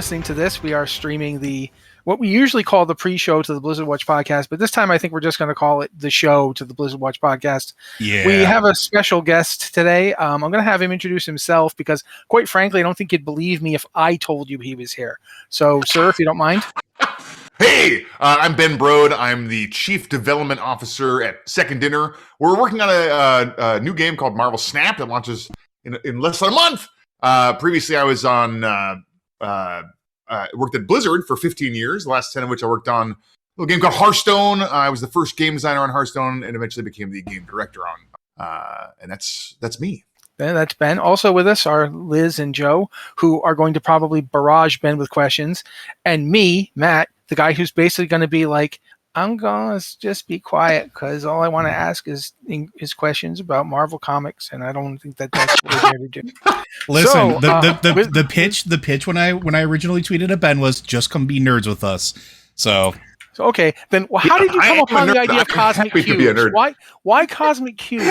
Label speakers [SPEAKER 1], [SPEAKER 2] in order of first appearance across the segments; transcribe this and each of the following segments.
[SPEAKER 1] listening to this, we are streaming what we usually call the pre-show to the Blizzard Watch podcast, but this time I think we're just going to call it the show to the Blizzard Watch podcast.
[SPEAKER 2] Yeah.
[SPEAKER 1] We have a special guest today. I'm going to have him introduce himself because, quite frankly, I don't think you'd believe me if I told you he was here. So, sir, if you don't mind.
[SPEAKER 3] Hey, I'm Ben Brode. I'm the Chief Development Officer at Second Dinner. We're working on a new game called Marvel Snap that launches in less than a month. Previously, I was on worked at Blizzard for 15 years, the last 10 of which I worked on a little game called Hearthstone. I was the first game designer on Hearthstone and eventually became the game director on. And that's me.
[SPEAKER 1] Ben, that's Ben. Also with us are Liz and Joe, who are going to probably barrage Ben with questions. And me, Matt, the guy who's basically going to be like, I'm going to just be quiet because all I want to ask is questions about Marvel Comics, and I don't think that's what we're going to do.
[SPEAKER 2] Listen, the pitch when I originally tweeted at Ben was just come be nerds with us. So
[SPEAKER 1] okay, then how did you come upon the idea of cosmic cubes? Why cosmic cubes?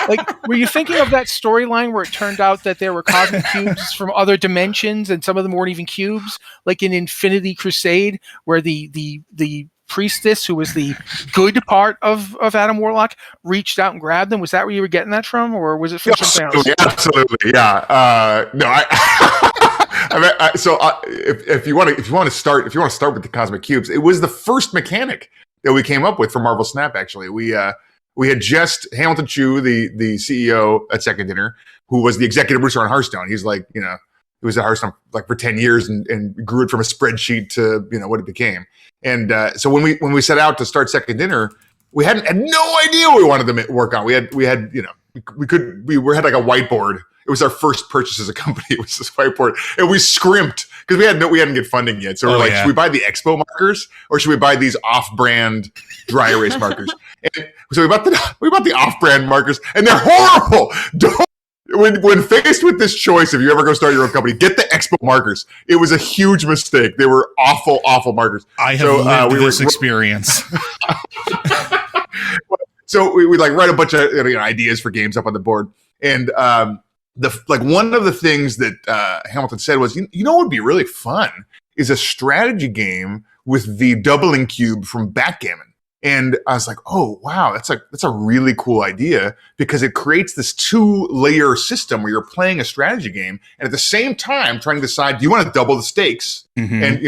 [SPEAKER 1] Like, were you thinking of that storyline where it turned out that there were cosmic cubes from other dimensions, and some of them weren't even cubes, like in Infinity Crusade, where the priestess, who was the good part of Adam Warlock, reached out and grabbed them? Was that where you were getting that from, or was it from something else?
[SPEAKER 3] Absolutely, yeah. No, if you want to start with the cosmic cubes, it was the first mechanic that we came up with for Marvel Snap. Actually, we had just Hamilton Chu, the CEO at Second Dinner, who was the executive producer on Hearthstone. He's like, he was at Hearthstone like for 10 years and grew it from a spreadsheet to what it became. And so when we set out to start Second Dinner, we had no idea what we wanted to work on. We had like a whiteboard. It was our first purchase as a company. It was this whiteboard, and we scrimped because we hadn't get funding yet. So we're like, should we buy the Expo markers or should we buy these off-brand dry erase markers? And so we bought the off-brand markers, and they're horrible. When faced with this choice, if you ever go start your own company, get the Expo markers. It was a huge mistake. They were awful markers.
[SPEAKER 2] I have lived this experience.
[SPEAKER 3] So we like write a bunch of ideas for games up on the board, and one of the things that Hamilton said was, what would be really fun is a strategy game with the doubling cube from backgammon. And I was like, oh wow, that's a really cool idea, because it creates this 2-layer system where you're playing a strategy game and at the same time trying to decide, do you want to double the stakes and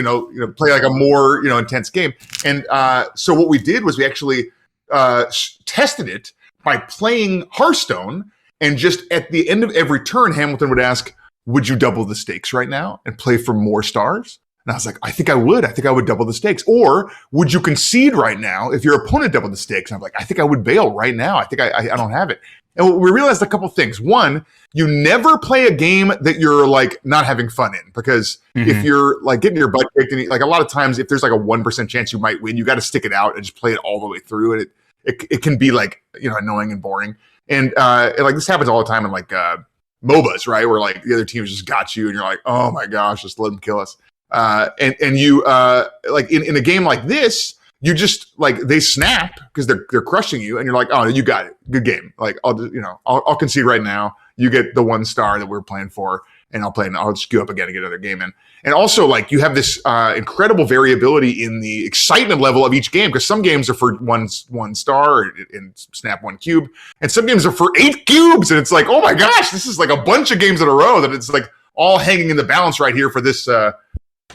[SPEAKER 3] play like a more intense game. And so what we did was we actually tested it by playing Hearthstone. And just at the end of every turn, Hamilton would ask, would you double the stakes right now and play for more stars? And I was like, I think I would. I think I would double the stakes. Or would you concede right now if your opponent doubled the stakes? And I'm like, I think I would bail right now. I think I don't have it. And we realized a couple things. One, you never play a game that you're like not having fun in, because if you're like getting your butt kicked, and like a lot of times, if there's like a 1% chance you might win, you got to stick it out and just play it all the way through. And it can be like, annoying and boring. And like this happens all the time in like MOBAs, right? Where like the other team just got you and you're like, oh my gosh, just let them kill us. And you like in a game like this, you just like they snap because they're crushing you, and you're like, oh, you got it, good game. Like I'll concede right now. You get the 1 star that we're playing for, and I'll just queue up again and get another game in. And also, like, you have this incredible variability in the excitement level of each game, because some games are for one star and snap 1 cube, and some games are for 8 cubes, and it's like, oh my gosh, this is like a bunch of games in a row that it's like all hanging in the balance right here for this.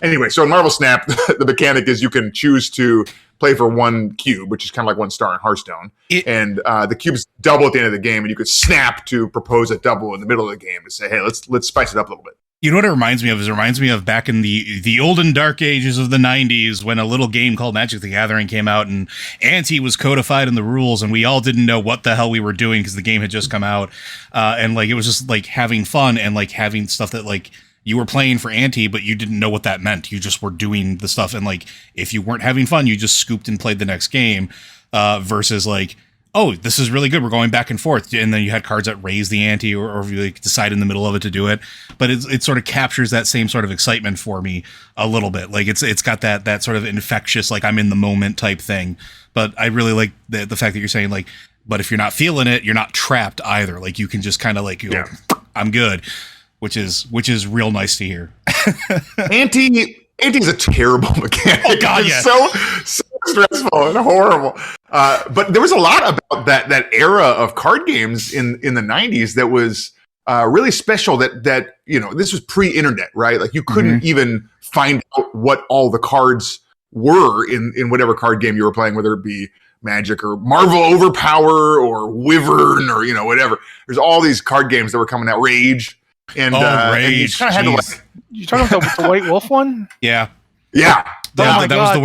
[SPEAKER 3] Anyway, so in Marvel Snap, the mechanic is you can choose to play for 1 cube, which is kind of like 1 star in Hearthstone, and the cubes double at the end of the game, and you could snap to propose a double in the middle of the game to say, hey, let's spice it up a little bit.
[SPEAKER 2] You know what it reminds me of? It reminds me of back in the olden dark ages of the 90s, when a little game called Magic the Gathering came out, and ante was codified in the rules, and we all didn't know what the hell we were doing because the game had just come out, and like it was just like having fun and like having stuff that like you were playing for ante, but you didn't know what that meant. You just were doing the stuff, and like if you weren't having fun, you just scooped and played the next game, versus like, oh, this is really good, we're going back and forth, and then you had cards that raise the ante, or if you like decide in the middle of it to do it. But it sort of captures that same sort of excitement for me a little bit. Like it's got that sort of infectious, like I'm in the moment type thing. But I really like the fact that you're saying like, but if you're not feeling it, you're not trapped either. Like you can just kind of like, I'm good. which is real nice to hear.
[SPEAKER 3] Ante's a terrible mechanic.
[SPEAKER 2] Oh God,
[SPEAKER 3] it's so stressful and horrible. But there was a lot about that era of card games in the 90s that was really special. That this was pre-internet, right? Like you couldn't even find out what all the cards were in whatever card game you were playing, whether it be Magic or Marvel Overpower or Wyvern or whatever. There's all these card games that were coming out. Rage. And,
[SPEAKER 2] Rage.
[SPEAKER 3] And you kind of had to like.
[SPEAKER 1] You talking about the White Wolf one?
[SPEAKER 2] Yeah.
[SPEAKER 3] Yeah.
[SPEAKER 2] That was the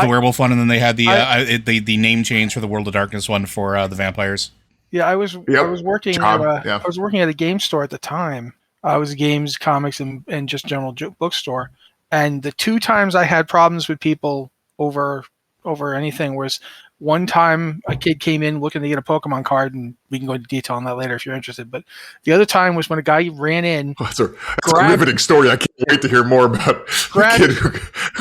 [SPEAKER 2] werewolf one, and then they had the name change for the World of Darkness one for the vampires.
[SPEAKER 1] Yeah, I was working I was working at a game store at the time. I was games, comics, and just general bookstore. And the 2 times I had problems with people over anything was one time a kid came in looking to get a Pokemon card, and we can go into detail on that later if you're interested. But the other time was when a guy ran in.
[SPEAKER 3] That's a riveting story. I can't wait to hear more about a kid who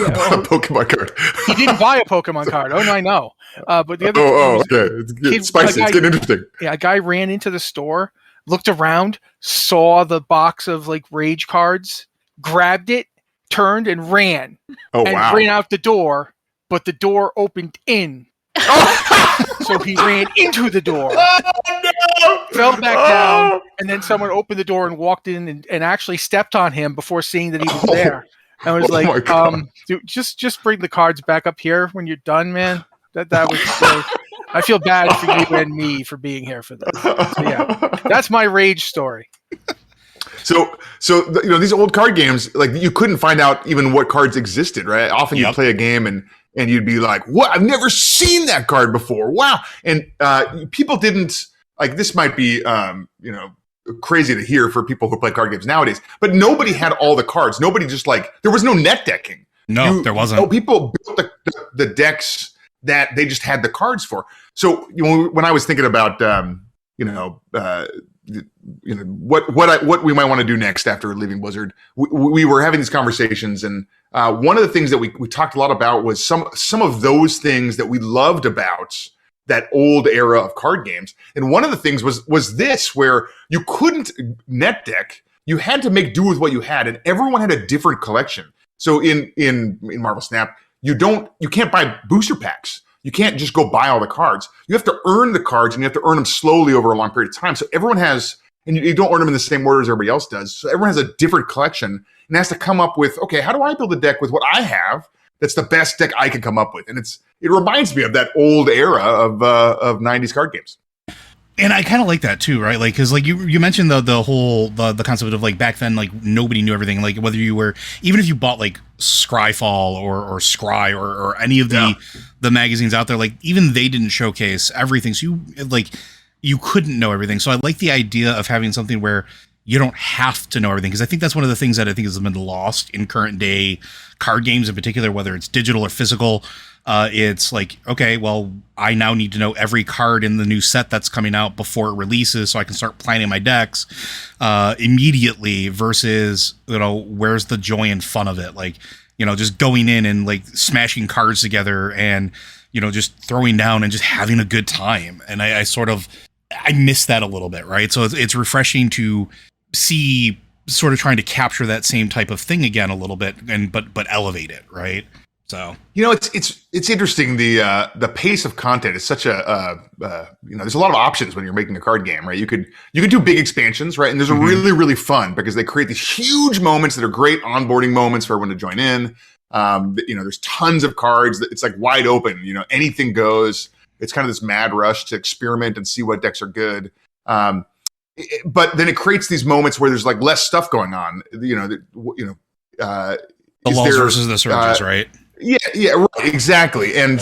[SPEAKER 3] bought a Pokemon card.
[SPEAKER 1] He didn't buy a Pokemon card. Oh, no, I know. But the other
[SPEAKER 3] okay. It's spicy. It's getting interesting.
[SPEAKER 1] Yeah, a guy ran into the store, looked around, saw the box of like Rage cards, grabbed it, turned and ran. Ran out the door, but the door opened in. So he ran into the door, fell back down, and then someone opened the door and walked in and actually stepped on him before seeing that he was there. I was like, dude, just bring the cards back up here when you're done, man. That was I feel bad for you and me for being here for this. So, yeah, that's my Rage story.
[SPEAKER 3] So these old card games, like you couldn't find out even what cards existed, right? Often you'd play a game and you'd be like, what? I've never seen that card before. Wow. And people didn't, like, this might be, crazy to hear for people who play card games nowadays, but nobody had all the cards. Nobody just there was no net decking.
[SPEAKER 2] No, there wasn't.
[SPEAKER 3] People built the decks that they just had the cards for. So when I was thinking about, what we might want to do next after leaving Blizzard, we were having these conversations, and one of the things that we talked a lot about was some of those things that we loved about that old era of card games. And one of the things was this, where you couldn't net deck, you had to make do with what you had, and everyone had a different collection. So in Marvel Snap, you can't buy booster packs. You can't just go buy all the cards. You have to earn the cards, and you have to earn them slowly over a long period of time. So everyone has, and you don't earn them in the same order as everybody else does. So everyone has a different collection and has to come up with, okay, how do I build a deck with what I have that's the best deck I can come up with? And it reminds me of that old era of 90s card games.
[SPEAKER 2] And I kind of like that too, right? Like, because like you mentioned the whole concept of like back then, like nobody knew everything. Like whether you were, even if you bought like Scryfall or Scry or any of the magazines out there, like even they didn't showcase everything. So you couldn't know everything. So I like the idea of having something where you don't have to know everything, because I think that's one of the things that I think has been lost in current day card games in particular, whether it's digital or physical. It's like, okay, well, I now need to know every card in the new set that's coming out before it releases so I can start planning my decks immediately, versus, where's the joy and fun of it? Like, just going in and like smashing cards together and, just throwing down and just having a good time. And I miss that a little bit, right? So it's refreshing to see sort of trying to capture that same type of thing again a little bit, but elevate it, right? So it's interesting. The pace of content is such a there's a lot of options when you're making a card game, right? You could do big expansions, right? And there's a really, really fun, because they create these huge moments that are great onboarding moments for everyone to join in. There's tons of cards. It's like wide open. Anything goes. It's kind of this mad rush to experiment and see what decks are good. But then it creates these moments where there's like less stuff going on. The lulls versus the surges, right?
[SPEAKER 3] Yeah, right, exactly. And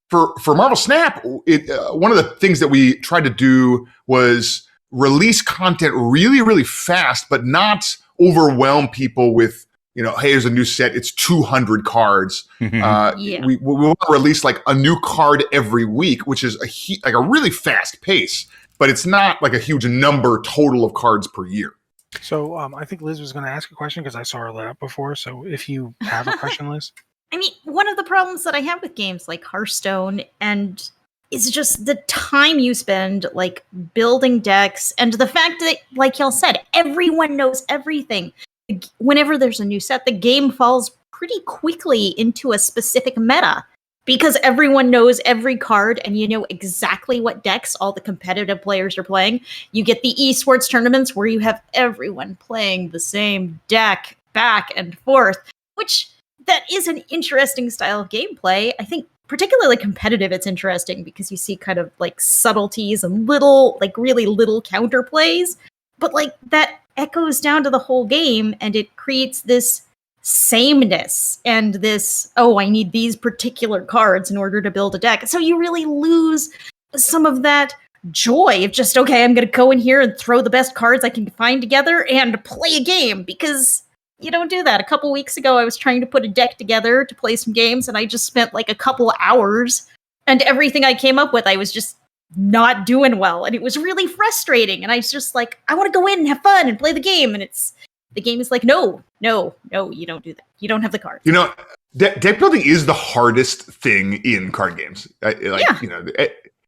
[SPEAKER 3] for Marvel Snap, one of the things that we tried to do was release content really, really fast, but not overwhelm people with, hey, there's a new set, it's 200 cards. Mm-hmm. We want to release like a new card every week, which is like a really fast pace, but it's not like a huge number total of cards per year.
[SPEAKER 1] So I think Liz was going to ask a question because I saw her lit up before. So if you have a question, Liz.
[SPEAKER 4] I mean, one of the problems that I have with games like Hearthstone is just the time you spend like building decks, and the fact that, like y'all said, everyone knows everything. Whenever there's a new set, the game falls pretty quickly into a specific meta because everyone knows every card and you know exactly what decks all the competitive players are playing. You get the esports tournaments where you have everyone playing the same deck back and forth, which that is an interesting style of gameplay. I think particularly competitive, it's interesting because you see kind of like subtleties and little, like really little counterplays, but like that echoes down to the whole game and it creates this sameness and this, oh, I need these particular cards in order to build a deck. So you really lose some of that joy of just, okay, I'm going to go in here and throw the best cards I can find together and play a game, because you don't do that. A couple weeks ago, I was trying to put a deck together to play some games, and I just spent like a couple hours, and everything I came up with, I was just not doing well, and it was really frustrating. And I was just like, I want to go in and have fun and play the game, and the game is like, no, you don't do that. You don't have the cards.
[SPEAKER 3] You know, deck building is the hardest thing in card games. You know,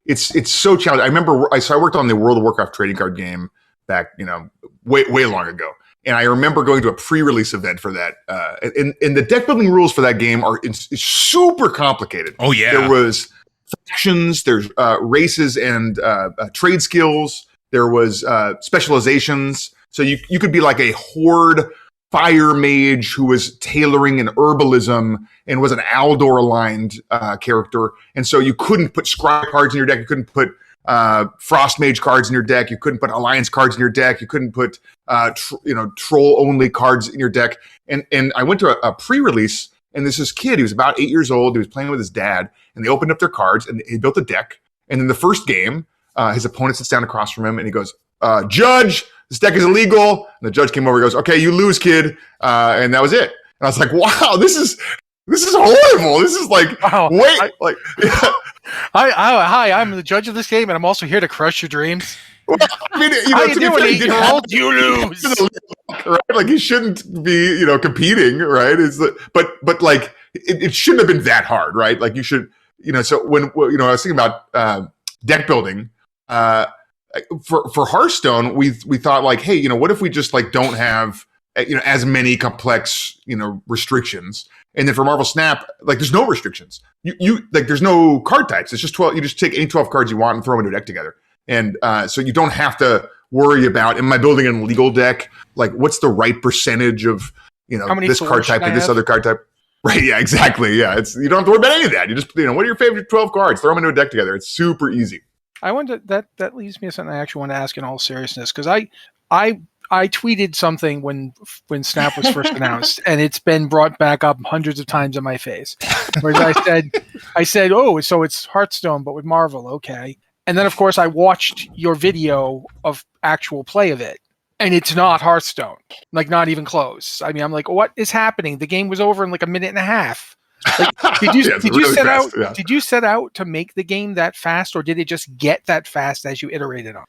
[SPEAKER 3] it's so challenging. I remember, I worked on the World of Warcraft trading card game back, you know, way long ago. And I remember going to a pre-release event for that. And the deck building rules for that game are it's super complicated.
[SPEAKER 2] Oh, yeah.
[SPEAKER 3] There was factions, there's races and trade skills. There was specializations. So you could be like a horde fire mage who was tailoring an herbalism and was an Aldor-aligned character. And so you couldn't put Scry cards in your deck. You couldn't put Frost Mage cards in your deck. You couldn't put Alliance cards in your deck. You couldn't put troll only cards in your deck. And I went to a pre-release, and there's this kid, he was about 8 years old. He was playing with his dad, and they opened up their cards and he built a deck. And in the first game, his opponent sits down across from him and he goes, "Judge, this deck is illegal." And the judge came over and goes, "Okay, you lose, kid." And that was it. And I was like, wow, this is horrible. This is like,
[SPEAKER 1] wow.
[SPEAKER 3] Yeah.
[SPEAKER 1] Hi, I'm the judge of this game, and I'm also here to crush your dreams.
[SPEAKER 3] Well, I mean,
[SPEAKER 1] how you doing, 8-year-old? You lose.
[SPEAKER 3] Right? Like, he shouldn't be, competing, right? But like, it shouldn't have been that hard, right? Like, you should, so when, I was thinking about deck building, for Hearthstone, we thought like, hey, what if we just like don't have, as many complex, restrictions. And then for Marvel Snap, like, there's no restrictions. You like, there's no card types. It's just 12. You just take any 12 cards you want and throw them into a deck together. And so you don't have to worry about, am I building an illegal deck? Like, what's the right percentage of, this card type and this other card type? Right. Yeah, exactly. Yeah. You don't have to worry about any of that. You just, what are your favorite 12 cards? Throw them into a deck together. It's super easy.
[SPEAKER 1] I wonder, that leads me to something I actually want to ask in all seriousness, because I tweeted something when Snap was first announced, and it's been brought back up hundreds of times in my face. Whereas I said, oh, so it's Hearthstone, but with Marvel, okay. And then, of course, I watched your video of actual play of it, and it's not Hearthstone, like, not even close. I mean, I'm like, what is happening? The game was over in like a minute and a half. Like, did you set out to make the game that fast, or did it just get that fast as you iterated on?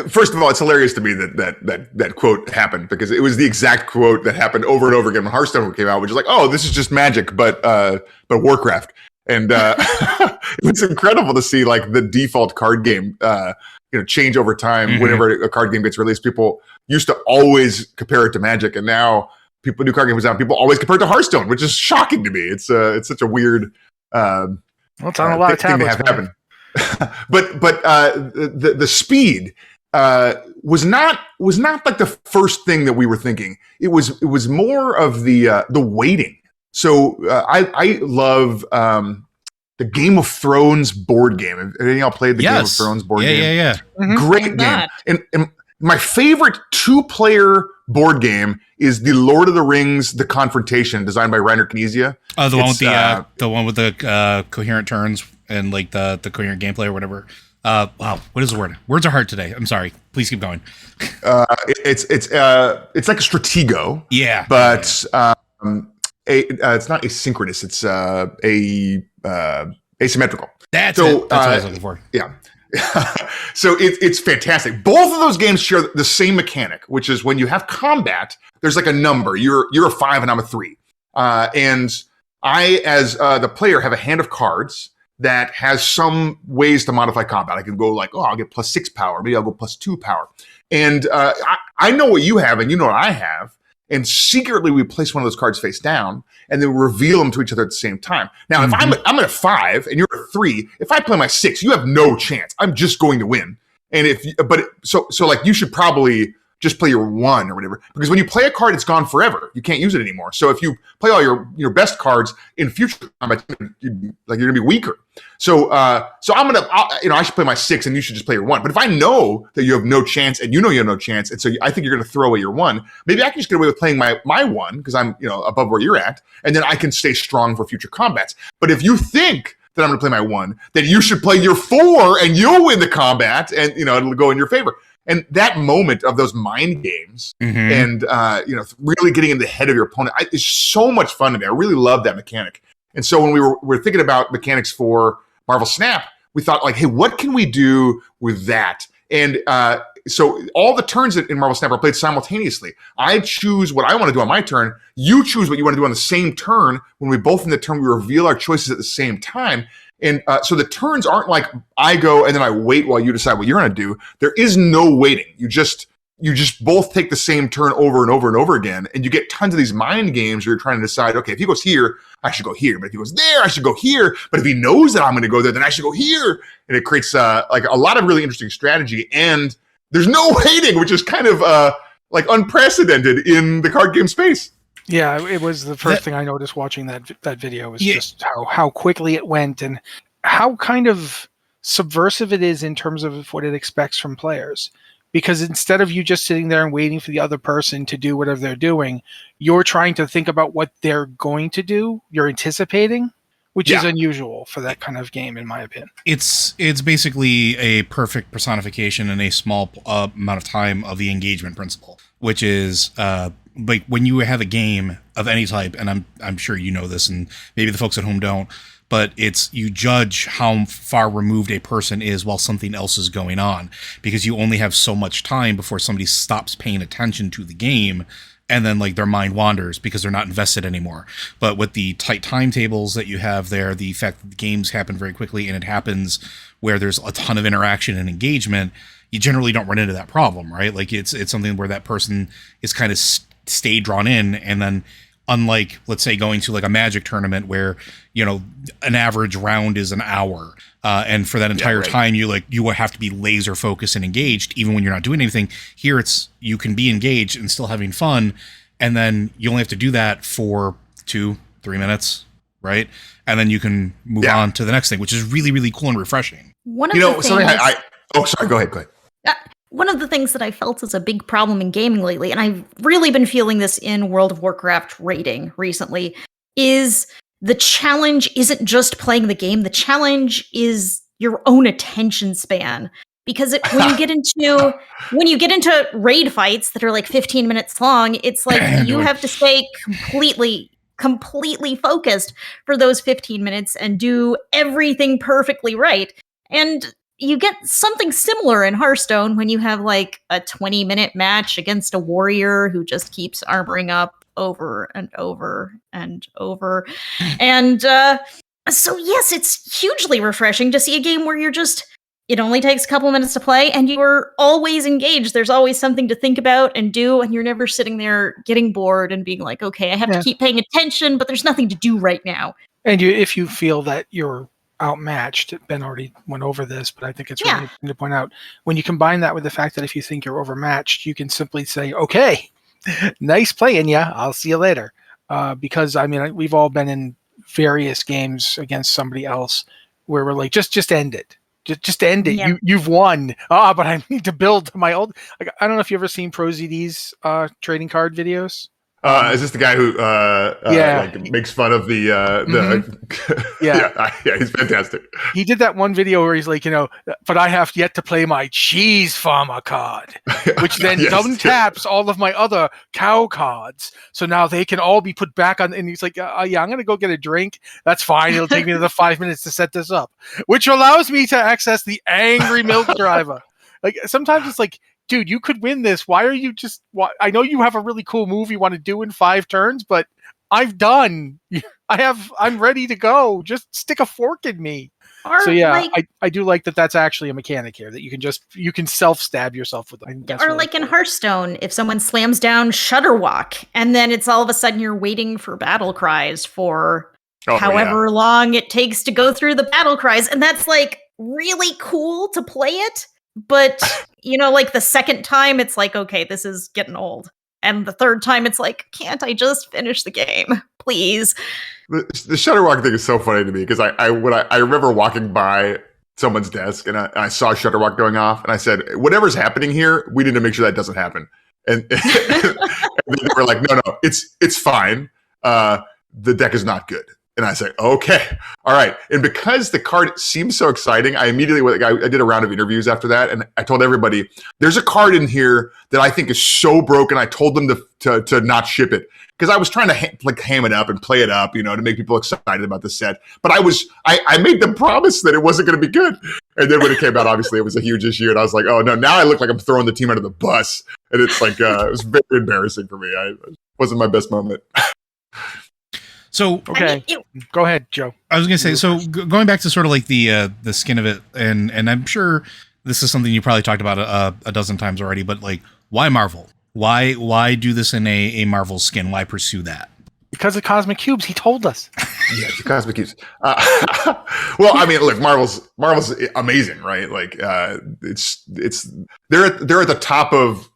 [SPEAKER 3] First of all, it's hilarious to me that quote happened, because it was the exact quote that happened over and over again when Hearthstone came out, which is like, oh, this is just Magic, but Warcraft. And it was incredible to see like the default card game change over time. Mm-hmm. Whenever a card game gets released, people used to always compare it to Magic, and now new card games out, people always compare it to Hearthstone, which is shocking to me. It's such a weird
[SPEAKER 1] it's on a lot of tablets,
[SPEAKER 3] thing to have happen. but the speed was not like the first thing that we were thinking. It was more of the waiting. So I love the Game of Thrones board game. Have any of y'all played the Game of Thrones board game?
[SPEAKER 2] Yeah.
[SPEAKER 3] Mm-hmm. Great game. And my favorite 2-player board game is the Lord of the Rings: The Confrontation, designed by Reiner Knizia.
[SPEAKER 2] Oh, the one with the coherent turns and like the coherent gameplay or whatever. Wow, what is the word? Words are hard today. I'm sorry. Please keep going.
[SPEAKER 3] It's like a Stratego.
[SPEAKER 2] Yeah,
[SPEAKER 3] but it's not asynchronous. It's asymmetrical.
[SPEAKER 2] That's what I was looking for.
[SPEAKER 3] Yeah. So it's fantastic. Both of those games share the same mechanic, which is when you have combat, there's like a number. You're a 5 and I'm a 3. And I, as the player, have a hand of cards that has some ways to modify combat. I can go like, oh, I'll get +6 power. Maybe I'll go +2 power. And I know what you have and you know what I have. And secretly we place one of those cards face down and then reveal them to each other at the same time. Now, if I'm at a 5 and you're at 3, if I play my 6, you have no chance. I'm just going to win. And so like you should probably just play your 1 or whatever, because when you play a card, it's gone forever. You can't use it anymore. So if you play all your best cards in future combat, you're gonna be weaker. So I should play my 6 and you should just play your 1. But if I know that you have no chance and you know you have no chance, and so I think you're gonna throw away your 1, maybe I can just get away with playing my 1 because I'm above where you're at, and then I can stay strong for future combats. But if you think that I'm gonna play my 1, then you should play your 4 and you'll win the combat, and it'll go in your favor. And that moment of those mind games and really getting in the head of your opponent is so much fun to me. I really love that mechanic. And so when we were thinking about mechanics for Marvel Snap, we thought like, hey, what can we do with that? And so all the turns in Marvel Snap are played simultaneously. I choose what I want to do on my turn. You choose what you want to do on the same turn. When we both in the turn, we reveal our choices at the same time. And so the turns aren't like I go and then I wait while you decide what you're going to do. There is no waiting. You just both take the same turn over and over and over again. And you get tons of these mind games where you're trying to decide, okay, if he goes here, I should go here. But if he goes there, I should go here. But if he knows that I'm going to go there, then I should go here. And it creates like a lot of really interesting strategy. And there's no waiting, which is kind of like unprecedented in the card game space.
[SPEAKER 1] Yeah, it was the first thing I noticed watching that video was just how quickly it went and how kind of subversive it is in terms of what it expects from players. Because instead of you just sitting there and waiting for the other person to do whatever they're doing, you're trying to think about what they're going to do. You're anticipating, which is unusual for that kind of game, in my opinion.
[SPEAKER 2] It's basically a perfect personification in a small amount of time of the engagement principle, which is like when you have a game of any type, and I'm sure you know this, and maybe the folks at home don't, but it's you judge how far removed a person is while something else is going on, because you only have so much time before somebody stops paying attention to the game, and then like their mind wanders because they're not invested anymore. But with the tight timetables that you have there, the fact that the games happen very quickly and it happens where there's a ton of interaction and engagement, you generally don't run into that problem, right? Like it's something where that person is kind of stay drawn in, and then unlike, let's say, going to like a Magic tournament where, an average round is an hour. And for that entire time, you will have to be laser focused and engaged, even when you're not doing anything. Here, you can be engaged and still having fun. And then you only have to do that for 2-3 minutes, right? And then you can move on to the next thing, which is really, really cool and refreshing.
[SPEAKER 4] One of the things,
[SPEAKER 3] go ahead.
[SPEAKER 4] One of the things that I felt is a big problem in gaming lately, and I've really been feeling this in World of Warcraft raiding recently, is the challenge isn't just playing the game. The challenge is your own attention span. Because when you get into raid fights that are like 15 minutes long, it's like you have to stay completely focused for those 15 minutes and do everything perfectly right. And you get something similar in Hearthstone when you have like a 20-minute match against a warrior who just keeps armoring up over and over and over. And so yes, it's hugely refreshing to see a game where it only takes a couple minutes to play and you're always engaged. There's always something to think about and do, and you're never sitting there getting bored and being like, okay, I have to keep paying attention, but there's nothing to do right now.
[SPEAKER 1] And if you feel that you're outmatched, Ben already went over this, but I think it's really important to point out, when you combine that with the fact that if you think you're overmatched, you can simply say, okay, nice playing ya, I'll see you later. Because I mean, we've all been in various games against somebody else where we're like, just end it. Just end it. Yeah. You've won. But I need to build my old. Like, I don't know if you've ever seen ProZD's trading card videos.
[SPEAKER 3] Is this the guy who makes fun of the he's fantastic.
[SPEAKER 1] He did that one video where he's like, but I have yet to play my cheese farmer card, which then taps all of my other cow cards. So now they can all be put back on. And he's like, I'm going to go get a drink. That's fine. It'll take me another 5 minutes to set this up, which allows me to access the angry milk driver. Like sometimes it's like, dude, you could win this. Why are you I know you have a really cool move you want to do in 5 turns, but I'm done. I'm ready to go. Just stick a fork in me. So yeah, I do like that. That's actually a mechanic here that you can self stab yourself with.
[SPEAKER 4] Or like in Hearthstone, if someone slams down Shutterwalk, and then it's all of a sudden you're waiting for battle cries for however long it takes to go through the battle cries, and that's like really cool to play it. But like the second time, it's like, okay, this is getting old, and the third time, it's like, can't I just finish the game, please?
[SPEAKER 3] The Shutterwalk thing is so funny to me because I remember walking by someone's desk and I saw Shutterwalk going off and I said, whatever's happening here, we need to make sure that doesn't happen. And they were like, no, it's fine. The deck is not good. And I say, okay, all right. And because the card seems so exciting, I immediately I did a round of interviews after that, and I told everybody, there's a card in here that I think is so broken. I told them to not ship it because I was trying to ham it up and play it up, to make people excited about the set. But I made them promise that it wasn't going to be good. And then when it came out, obviously it was a huge issue, and I was like, oh no, now I look like I'm throwing the team under the bus, and it's like it was very embarrassing for me. It wasn't my best moment.
[SPEAKER 2] So
[SPEAKER 1] okay, go ahead, Joe.
[SPEAKER 2] I was gonna say, so going back to sort of like the skin of it, and I'm sure this is something you probably talked about a dozen times already, but like, why Marvel? Why do this in a Marvel skin? Why pursue that?
[SPEAKER 1] Because of Cosmic Cubes, he told us.
[SPEAKER 3] Yeah, the Cosmic Cubes. Well, I mean, look, Marvel's amazing, right? Like, they're at the top of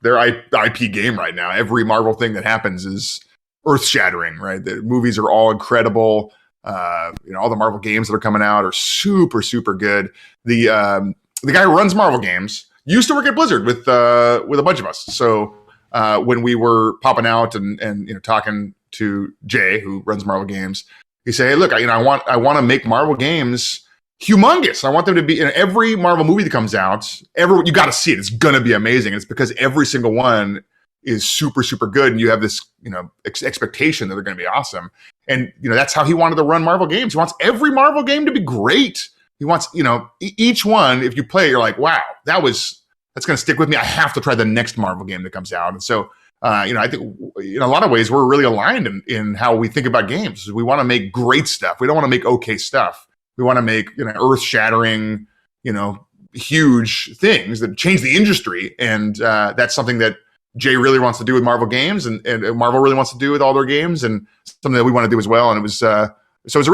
[SPEAKER 3] their IP game right now. Every Marvel thing that happens is earth-shattering, right? The movies are all incredible. All the Marvel games that are coming out are super, super good. The guy who runs Marvel games used to work at Blizzard with a bunch of us. So when we were popping out and talking to Jay, who runs Marvel games, he said, "Hey, look, I want to make Marvel games humongous. I want them to be in every Marvel movie that comes out. You got to see it. It's gonna be amazing. It's because every single one is super, super good, and you have this, expectation that they're going to be awesome. And that's how he wanted to run Marvel games. He wants every Marvel game to be great. He wants, each one. If you play, you're like, wow, that's going to stick with me. I have to try the next Marvel game that comes out. And so, I think in a lot of ways we're really aligned in how we think about games. We want to make great stuff. We don't want to make okay stuff. We want to make earth-shattering, huge things that change the industry, and that's something that Jay really wants to do with Marvel games, and Marvel really wants to do with all their games, and something that we want to do as well. And it was so it was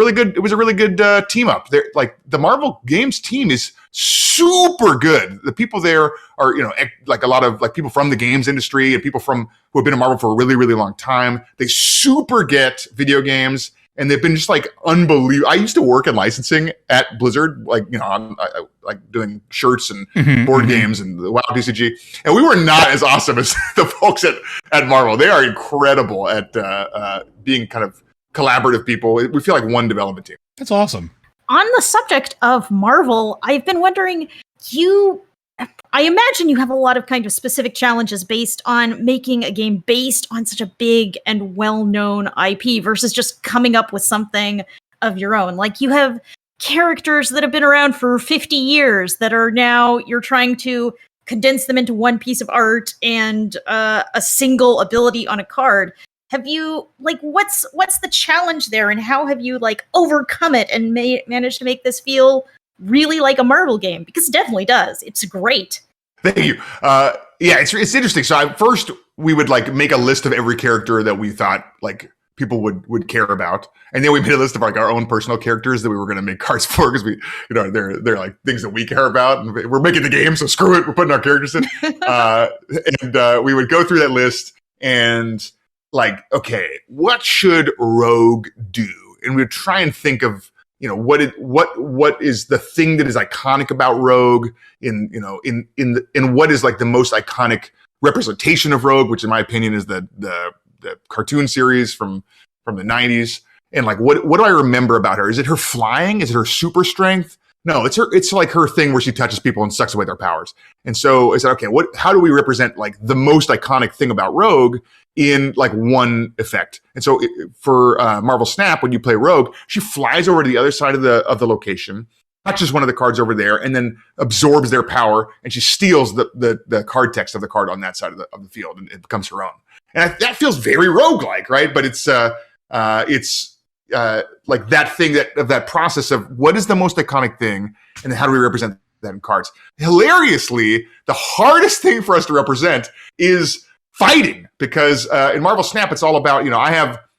[SPEAKER 3] a really good team up. There, like the Marvel games team is super good. The people there are like a lot of like people from the games industry and people who have been in Marvel for a really, really long time. They super get video games. And they've been just like unbelievable. I used to work in licensing at Blizzard, like I'm like doing shirts and board games and the WoW TCG, and we were not as awesome as the folks at Marvel. They are incredible at being kind of collaborative people. We feel like one development team.
[SPEAKER 2] That's awesome.
[SPEAKER 4] On the subject of Marvel, I've been wondering, I imagine you have a lot of kind of specific challenges based on making a game based on such a big and well-known IP versus just coming up with something of your own. Like you have characters that have been around for 50 years that are now you're trying to condense them into one piece of art and a single ability on a card. Have you what's the challenge there, and how have you overcome it and managed to make this feel really like a Marvel game? Because it definitely does. It's great.
[SPEAKER 3] Thank you. Yeah, it's interesting. So first we would make a list of every character that we thought people would care about, and then we made a list of our own personal characters that we were going to make cards for because we they're like things that we care about, and we're making the game, so screw it, we're putting our characters in. And we would go through that list and okay, what should Rogue do? And we would try and think of what is the thing that is iconic about Rogue in what is the most iconic representation of Rogue, which in my opinion is the cartoon series from the 90s. And what do I remember about her? Is it her flying? Is it her super strength? No, it's her thing where she touches people and sucks away their powers. And so I said, okay, how do we represent the most iconic thing about Rogue in one effect? And so for Marvel Snap, when you play Rogue, she flies over to the other side of the location, touches one of the cards over there, and then absorbs their power, and she steals the card text of the card on that side of the field, and it becomes her own. And that feels very Rogue-like, right? But it's like that thing that process of what is the most iconic thing, and then how do we represent that in cards? Hilariously, the hardest thing for us to represent is fighting, because in Marvel Snap, it's all about,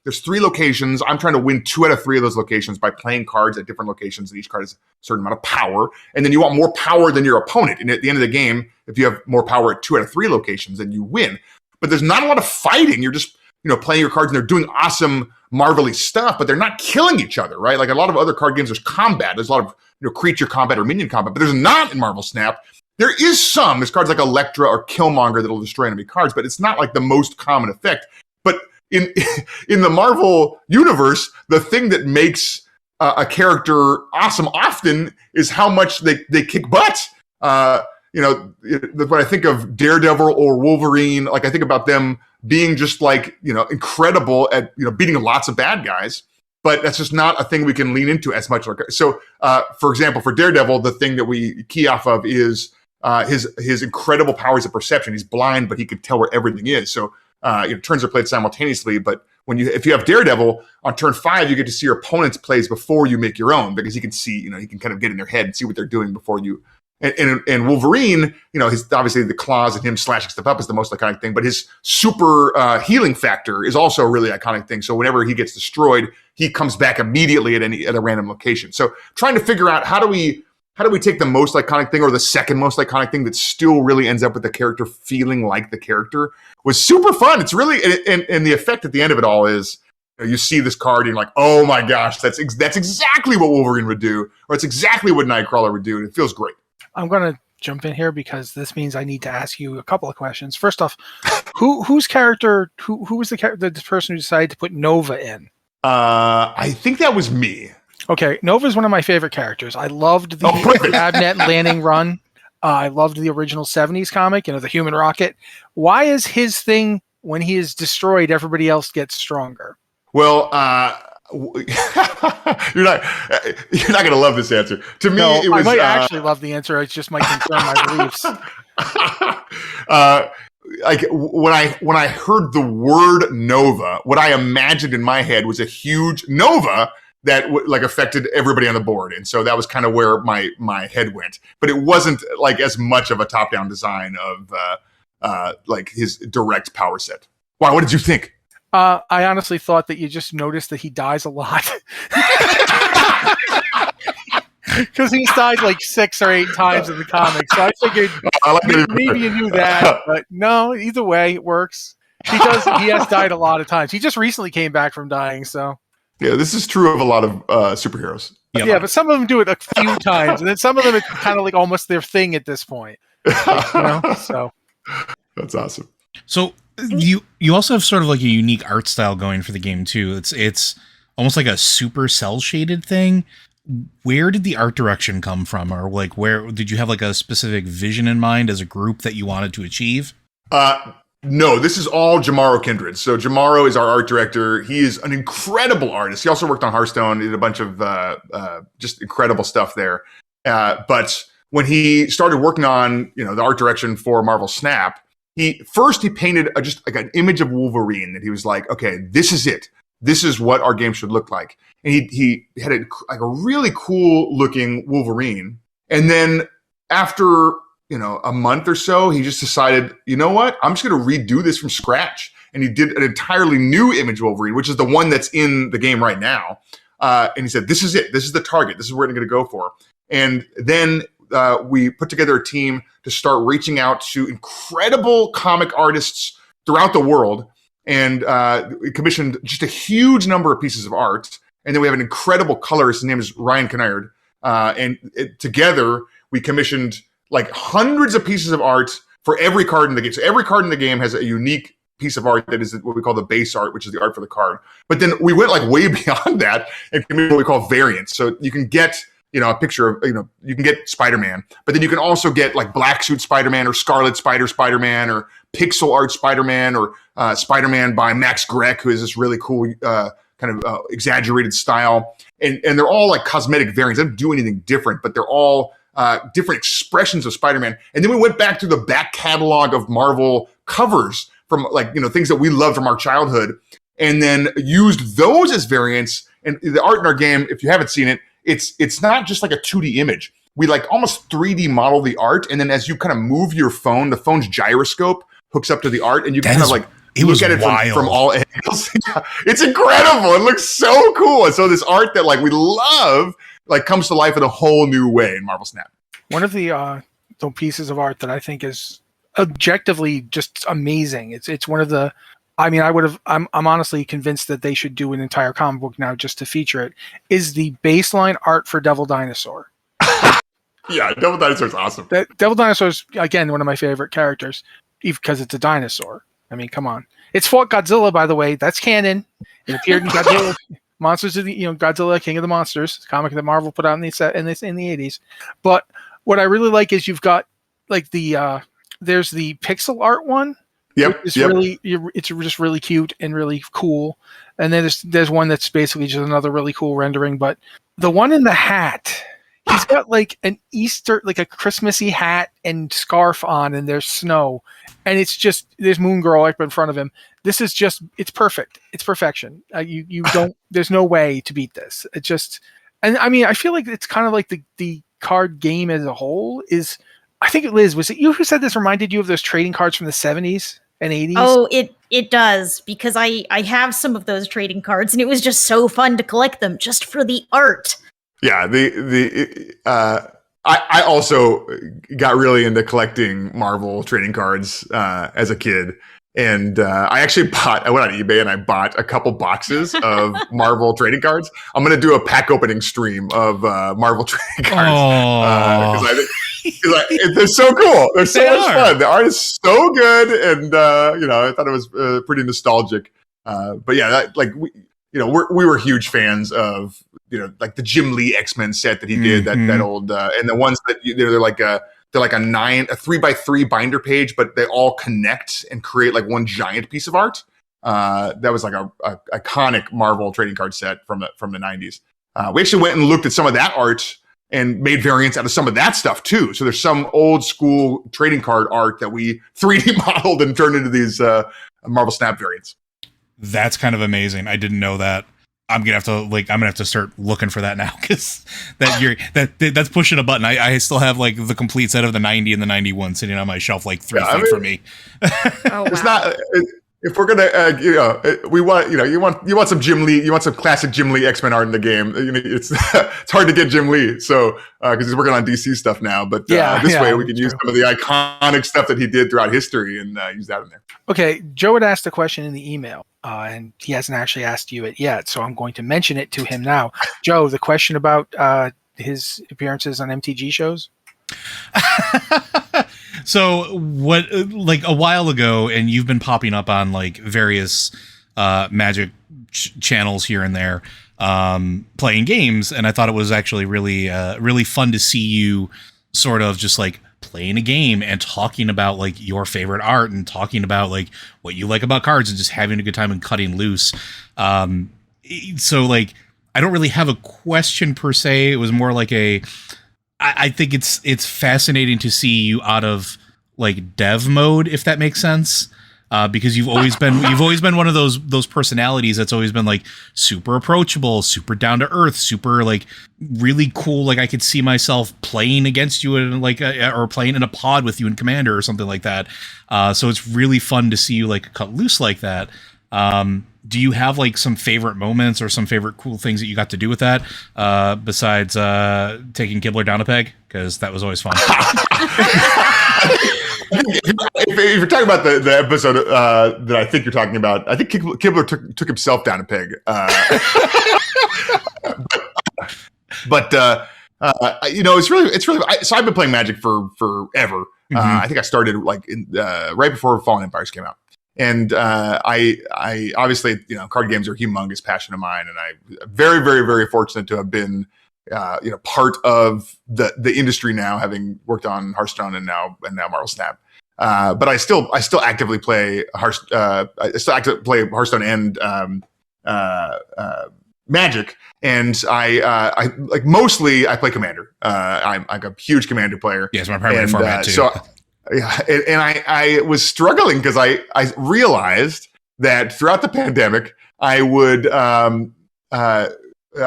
[SPEAKER 3] there's 3 locations. I'm trying to win 2 out of 3 of those locations by playing cards at different locations, and each card has a certain amount of power. And then you want more power than your opponent. And at the end of the game, if you have more power at 2 out of 3 locations, then you win. But there's not a lot of fighting. You're just, playing your cards, and they're doing awesome, marvelly stuff, but they're not killing each other, right? Like a lot of other card games, there's combat. There's a lot of, creature combat or minion combat, but there's not in Marvel Snap. There is some. There's cards like Elektra or Killmonger that'll destroy enemy cards, but it's not like the most common effect. But in the Marvel universe, the thing that makes a character awesome often is how much they kick butt. When I think of Daredevil or Wolverine, like I think about them being just like, incredible at, beating lots of bad guys, but that's just not a thing we can lean into as much. So, for example, for Daredevil, the thing that we key off of is his incredible powers of perception. He's blind, but he can tell where everything is. So, turns are played simultaneously, but if you have Daredevil on turn 5, you get to see your opponent's plays before you make your own, because he can see, he can kind of get in their head and see what they're doing before you. And Wolverine, his obviously the claws and him slashing stuff up is the most iconic thing, but his super healing factor is also a really iconic thing. So whenever he gets destroyed, he comes back immediately at a random location. So trying to figure out how do we take the most iconic thing or the second most iconic thing that still really ends up with the character feeling like the character was super fun. It's really and the effect at the end of it all is, you see this card and you're like, oh my gosh, that's exactly what Wolverine would do, or it's exactly what Nightcrawler would do, and it feels great.
[SPEAKER 1] I'm going to jump in here because this means I need to ask you a couple of questions. First off, whose character, who was the person who decided to put Nova in?
[SPEAKER 3] I think that was me.
[SPEAKER 1] Okay, Nova is one of my favorite characters. I loved the Abnett Lanning run. I loved the original 70s comic, the Human Rocket. Why is his thing, when he is destroyed, everybody else gets stronger?
[SPEAKER 3] Well, you're not going to love this answer. To me, it was,
[SPEAKER 1] I might actually love the answer. It just might confirm my beliefs.
[SPEAKER 3] Like when I heard the word Nova, what I imagined in my head was a huge Nova that affected everybody on the board, and so that was kind of where my head went. But it wasn't like as much of a top-down design of like his direct power set. Why? What did you think?
[SPEAKER 1] I honestly thought that you just noticed that he dies a lot. Because he's died like 6 or 8 times in the comics. So I figured maybe you knew that. But no, either way, it works. He has died a lot of times. He just recently came back from dying, so. Yeah,
[SPEAKER 3] this is true of a lot of superheroes.
[SPEAKER 1] Yeah, but some of them do it a few times. And then some of them, it's kind of like almost their thing at this point. So.
[SPEAKER 3] That's awesome.
[SPEAKER 2] So you also have sort of like a unique art style going for the game too. It's almost like a super cell shaded thing. Where did the art direction come from, or like where did you have like a specific vision in mind as a group that you wanted to achieve?
[SPEAKER 3] No, this is all Jamaro Kindred. So Jamaro is our art director. He is an incredible artist. He also worked on Hearthstone, did a bunch of just incredible stuff there. But when he started working on the art direction for Marvel Snap, he painted just like an image of Wolverine that he was like, okay, this is it. This is what our game should look like. And he had a really cool looking Wolverine. And then after a month or so, he just decided, you know what? I'm just going to redo this from scratch. And he did an entirely new image of Wolverine, which is the one that's in the game right now. And he said, this is it. This is the target. This is what we're going to go for. And then we put together a team to start reaching out to incredible comic artists throughout the world. And we commissioned just a huge number of pieces of art. And then we have an incredible colorist. His name is Ryan Kennard. Together, we commissioned like hundreds of pieces of art for every card in the game. So every card in the game has a unique piece of art that is what we call the base art, which is the art for the card. But then we went like way beyond that and commissioned what we call variants. So you can get a picture of, you can get Spider-Man, but then you can also get like black suit Spider-Man or Scarlet Spider-Man or pixel art Spider-Man or Spider-Man by Max Grech, who is this really cool kind of exaggerated style. And they're all like cosmetic variants. They don't do anything different, but they're all different expressions of Spider-Man. And then we went back to the back catalog of Marvel covers from things that we loved from our childhood, and then used those as variants And the art in our game, if you haven't seen it, it's not just like a 2D image. We like almost 3D model the art, and then as you kind of move your phone, the phone's gyroscope hooks up to the art, and you kind of like look at it from all angles. It's incredible. It looks so cool. And so this art that like we love like comes to life in a whole new way in Marvel Snap.
[SPEAKER 1] One of the pieces of art that I think is objectively just amazing. It's one of the. I mean, I'm honestly convinced that they should do an entire comic book now just to feature it. Is the baseline art for Devil Dinosaur?
[SPEAKER 3] Yeah, Devil Dinosaur is awesome.
[SPEAKER 1] Devil Dinosaur is, again, one of my favorite characters, because it's a dinosaur. I mean, come on. It's fought Godzilla, by the way. That's canon. It appeared in Godzilla, Monsters of the, Godzilla, King of the Monsters, comic that Marvel put out in the 80s. But what I really like is you've got like there's the pixel art one.
[SPEAKER 3] Yep.
[SPEAKER 1] It's just really cute and really cool. And then there's one that's basically just another really cool rendering. But the one in the hat. He's got like an Easter, like a Christmassy hat and scarf on, and there's snow, and there's Moon Girl right in front of him. This is it's perfect. It's perfection. You don't. There's no way to beat this. And I mean, I feel like it's kind of like the card game as a whole is. I think Liz, was it you who said this reminded you of those trading cards from the 70s and 80s?
[SPEAKER 4] Oh, it does, because I have some of those trading cards, and it was just so fun to collect them just for the art.
[SPEAKER 3] Yeah, I also got really into collecting Marvel trading cards as a kid, and I actually I went on eBay and I bought a couple boxes of Marvel trading cards. I'm going to do a pack opening stream of Marvel trading cards because they're so cool. They're so much fun. The art is so good, and I thought it was pretty nostalgic. But yeah, we were huge fans of like the Jim Lee X-Men set that he did, that old and the ones that they're like a 3x3 binder page, but they all connect and create like one giant piece of art. That was like a iconic Marvel trading card set from the 90s. We actually went and looked at some of that art and made variants out of some of that stuff too. So there's some old school trading card art that we 3D modeled and turned into these Marvel Snap variants.
[SPEAKER 2] That's kind of amazing. I didn't know that. I'm gonna have to start looking for that now, because that's pushing a button. I still have like the complete set of the 90 and the 91 sitting on my shelf, like 3 feet from me.
[SPEAKER 4] Oh, wow.
[SPEAKER 3] It's not. If we're gonna, we want, you want some Jim Lee, you want some classic Jim Lee X-Men art in the game. It's hard to get Jim Lee, so because he's working on DC stuff now. But this way we can use some of the iconic stuff that he did throughout history and use that in there.
[SPEAKER 1] Okay, Joe had asked a question in the email, and he hasn't actually asked you it yet, so I'm going to mention it to him now. Joe, the question about his appearances on MTG shows.
[SPEAKER 2] So what, like a while ago, and you've been popping up on like various Magic channels here and there, playing games, and I thought it was actually really fun to see you sort of just like playing a game and talking about like your favorite art and talking about like what you like about cards and just having a good time and cutting loose. So like, I don't really have a question per se. It was more like I think it's fascinating to see you out of like dev mode, if that makes sense. Because you've always been one of those personalities that's always been like super approachable, super down to earth, super like really cool. Like I could see myself playing against you in like or playing in a pod with you in Commander or something like that. So it's really fun to see you like cut loose like that. Do you have like some favorite moments or some favorite cool things that you got to do with that besides taking Kibler down a peg? Because that was always fun.
[SPEAKER 3] If you're talking about the episode that I think you're talking about, I think Kibler took himself down a peg. But it's really. So I've been playing Magic for forever. Mm-hmm. I think I started like right before Fallen Empires came out. And I obviously, card games are a humongous passion of mine, and I'm very, very, very fortunate to have been, part of the industry now, having worked on Hearthstone and now Marvel Snap. But I still actively play Hearthstone and Magic, and I like mostly I play Commander. I'm a huge Commander player.
[SPEAKER 2] Yes, my primary format too.
[SPEAKER 3] So, yeah, and I was struggling because I realized that throughout the pandemic, I would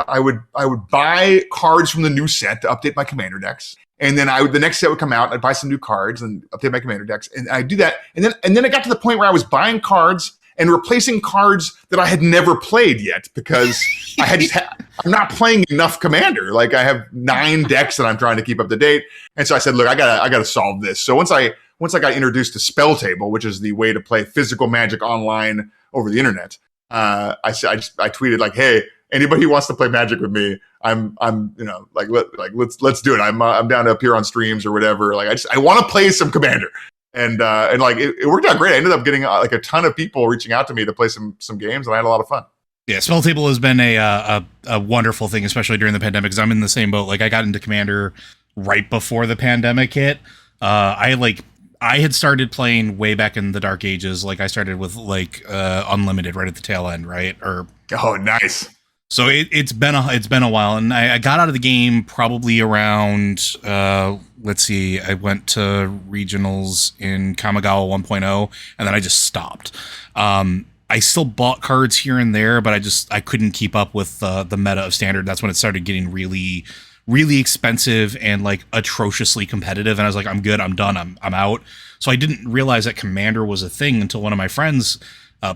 [SPEAKER 3] I would buy cards from the new set to update my commander decks. And then the next set would come out, I'd buy some new cards and update my commander decks. And I'd do that. And then I got to the point where I was buying cards and replacing cards that I had never played yet because I'm not playing enough commander. Like I have 9 decks that I'm trying to keep up to date. And so I said, look, I gotta solve this. So once I got introduced to Spell Table, which is the way to play physical Magic online over the internet, I tweeted like, hey, anybody who wants to play Magic with me, I'm let's do it. I'm down to appear on streams or whatever. Like I want to play some Commander, and like it worked out great. I ended up getting like a ton of people reaching out to me to play some games, and I had a lot of fun.
[SPEAKER 2] Yeah, Spell Table has been a wonderful thing, especially during the pandemic. Because I'm in the same boat. Like I got into Commander right before the pandemic hit. I had started playing way back in the Dark Ages. Like I started with like Unlimited right at the tail end, right?
[SPEAKER 3] Oh, nice.
[SPEAKER 2] So it's been a while, and I got out of the game probably around let's see, I went to regionals in Kamigawa 1.0, and then I just stopped. I still bought cards here and there, but I couldn't keep up with the meta of Standard. That's when it started getting really, really expensive and like atrociously competitive. And I was like, I'm good, I'm done, I'm out. So I didn't realize that Commander was a thing until one of my friends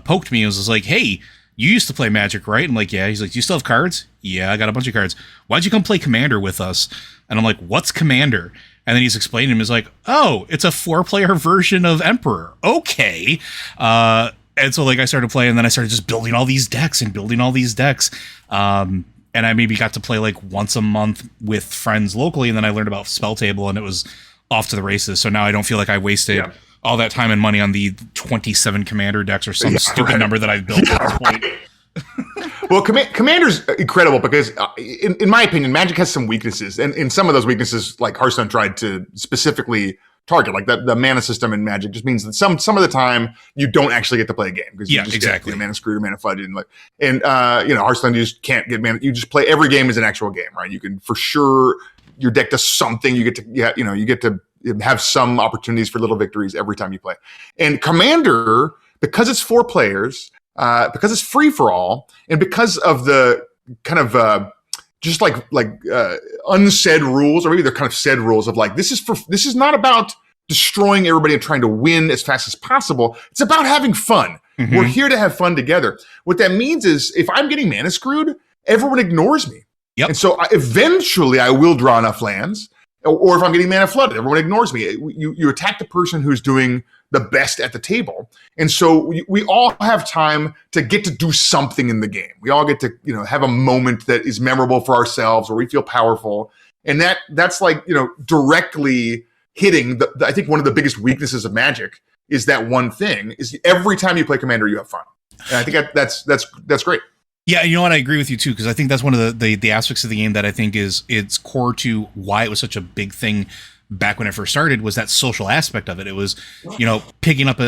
[SPEAKER 2] poked me and was like, hey, you used to play Magic, right? I'm like, yeah. He's like, do you still have cards? Yeah, I got a bunch of cards. Why'd you come play Commander with us? And I'm like, what's Commander? And then he's explaining to him, he's like, oh, it's a 4-player version of Emperor. Okay. And so like I started playing, and then I started just building all these decks. And I maybe got to play like once a month with friends locally, and then I learned about Spell Table, and it was off to the races. So now I don't feel like I wasted all that time and money on the 27 Commander decks or some stupid number that I've built at this point.
[SPEAKER 3] Well, Commander's incredible because, in my opinion, Magic has some weaknesses, and in some of those weaknesses, like Hearthstone tried to specifically target, like the mana system in Magic just means that some of the time you don't actually get to play a game because you just get mana screwed or mana flooded, and Hearthstone, you just can't get mana. You just play every game as an actual game, right? You can for sure your deck does something. You get to have some opportunities for little victories every time you play. And Commander, because it's 4 players, because it's free for all, and because of the kind of just like unsaid rules, or maybe they're kind of said rules of like, this is not about destroying everybody and trying to win as fast as possible. It's about having fun. Mm-hmm. We're here to have fun together. What that means is if I'm getting mana screwed, everyone ignores me.
[SPEAKER 2] Yep.
[SPEAKER 3] And so eventually I will draw enough lands, or if I'm getting mana flooded, everyone ignores me. You attack the person who's doing the best at the table. And so we all have time to get to do something in the game. We all get to, have a moment that is memorable for ourselves, where we feel powerful. And that's like, directly hitting I think one of the biggest weaknesses of Magic is that one thing is every time you play Commander, you have fun. And I think that's great.
[SPEAKER 2] Yeah, you know what? I agree with you too, because I think that's one of the aspects of the game that I think it's core to why it was such a big thing back when it first started, was that social aspect of it. It was, picking up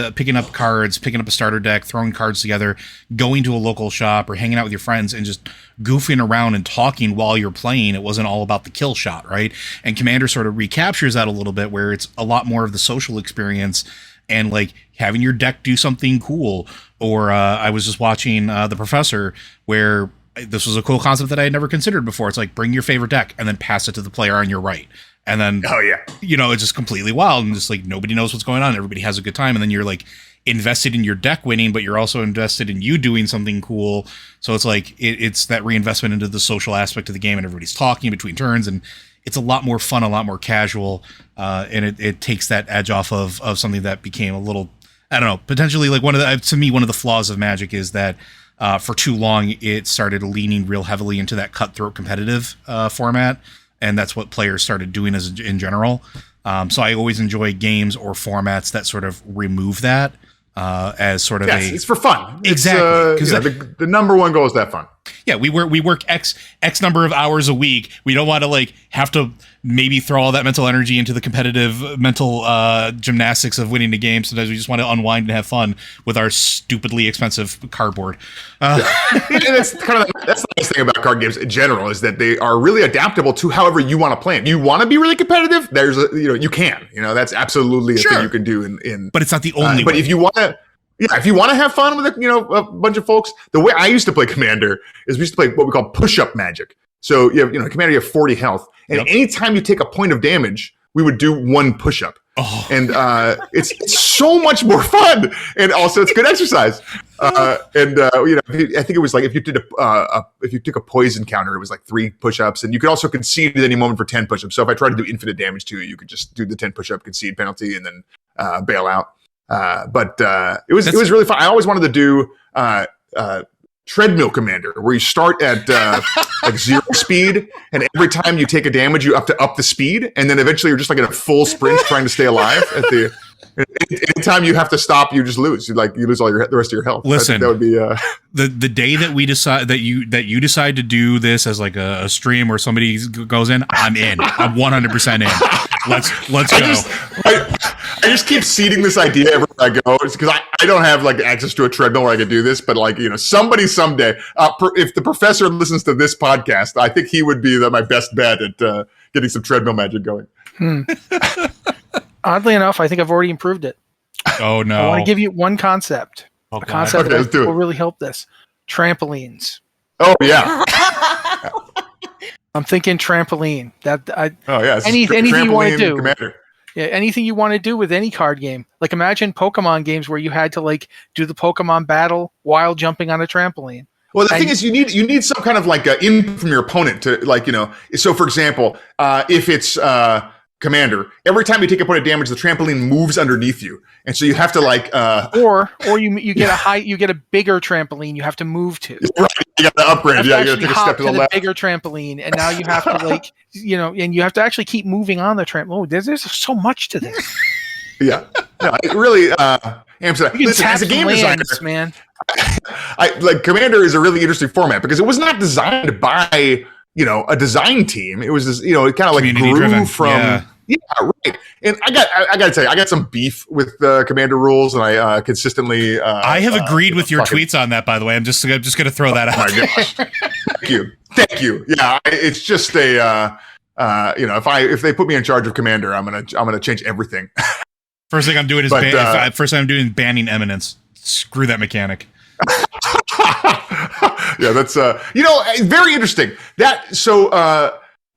[SPEAKER 2] cards, picking up a starter deck, throwing cards together, going to a local shop or hanging out with your friends and just goofing around and talking while you're playing. It wasn't all about the kill shot, right? And Commander sort of recaptures that a little bit, where it's a lot more of the social experience and like having your deck do something cool. Or I was just watching The Professor, where this was a cool concept that I had never considered before. It's like, bring your favorite deck and then pass it to the player on your right. And then, it's just completely wild, and just like nobody knows what's going on. Everybody has a good time. And then you're like invested in your deck winning, but you're also invested in you doing something cool. So it's like, it's that reinvestment into the social aspect of the game, and everybody's talking between turns, and it's a lot more fun, a lot more casual. And it takes that edge off of something that became a little, I don't know, potentially like one of the flaws of Magic is that for too long, it started leaning real heavily into that cutthroat competitive format. And that's what players started doing in general. So I always enjoy games or formats that sort of remove that as sort of
[SPEAKER 3] it's for fun.
[SPEAKER 2] Exactly.
[SPEAKER 3] Because the number one goal is that fun.
[SPEAKER 2] Yeah, we work X number of hours a week. We don't want to like have to maybe throw all that mental energy into the competitive mental gymnastics of winning the game. Sometimes we just want to unwind and have fun with our stupidly expensive cardboard.
[SPEAKER 3] And that's the nice thing about card games in general, is that they are really adaptable to however you want to play them. You want to be really competitive? There's you can. That's absolutely a thing you can do in.
[SPEAKER 2] But it's not the only.
[SPEAKER 3] But if you want to. Yeah, if you want to have fun with a bunch of folks, the way I used to play Commander is we used to play what we call push-up magic. So you have, Commander, you have 40 health, and anytime you take a point of damage, we would do one push-up.
[SPEAKER 2] Oh.
[SPEAKER 3] And it's so much more fun, and also it's good exercise. I think it was like if you did if you took a poison counter, it was like 3 push-ups, and you could also concede at any moment for 10 push-ups. So if I tried to do infinite damage to you, you could just do the 10 push-up concede penalty and then bail out. But it was really fun. I always wanted to do treadmill Commander, where you start at like 0 speed, and every time you take a damage, you have to up the speed, and then eventually you're just like in a full sprint trying to stay alive. Anytime you have to stop, you just lose. You lose all the rest of your health.
[SPEAKER 2] Listen,
[SPEAKER 3] that would be
[SPEAKER 2] the day that we decide that you decide to do this as like a stream where somebody goes in. I'm in. I'm 100% in. Let's go.
[SPEAKER 3] I just keep seeding this idea everywhere I go. It's because I don't have like access to a treadmill where I could do this, but somebody someday, if the professor listens to this podcast, I think he would be my best bet at getting some treadmill magic going.
[SPEAKER 1] Oddly enough, I think I've already improved it.
[SPEAKER 2] Oh no!
[SPEAKER 1] I want to give you one concept.
[SPEAKER 2] A
[SPEAKER 1] concept that will really help this. Trampolines.
[SPEAKER 3] Oh yeah.
[SPEAKER 1] I'm thinking trampoline. Anything you want to do.
[SPEAKER 3] Commander.
[SPEAKER 1] Yeah, anything you want to do with any card game. Like imagine Pokemon games where you had to like do the Pokemon battle while jumping on a trampoline.
[SPEAKER 3] Well, the thing is, you need some kind of like input from your opponent to So, for example, if it's Commander, every time you take a point of damage, the trampoline moves underneath you, and so you have to
[SPEAKER 1] or you get a bigger trampoline you have to move to.
[SPEAKER 3] Right, you got to upgrade. You got to take a step to the left.
[SPEAKER 1] Bigger trampoline, and now you have to and you have to actually keep moving on the trampoline. Oh, there's so much to this.
[SPEAKER 3] Yeah, no, it really. Listen, as a game designer,
[SPEAKER 1] man,
[SPEAKER 3] Commander is a really interesting format because it was not designed by a design team. It was this, it kind of like grew from. Yeah, right. And I got to tell you, I got some beef with the Commander rules, and I consistently.
[SPEAKER 2] I have agreed with your tweets on that, by the way. I'm just going to throw that out.
[SPEAKER 3] Oh my gosh! Thank you. Yeah, it's just if they put me in charge of Commander, I'm gonna change everything.
[SPEAKER 2] First thing I'm doing is banning Eminence. Screw that mechanic.
[SPEAKER 3] Yeah, that's very interesting.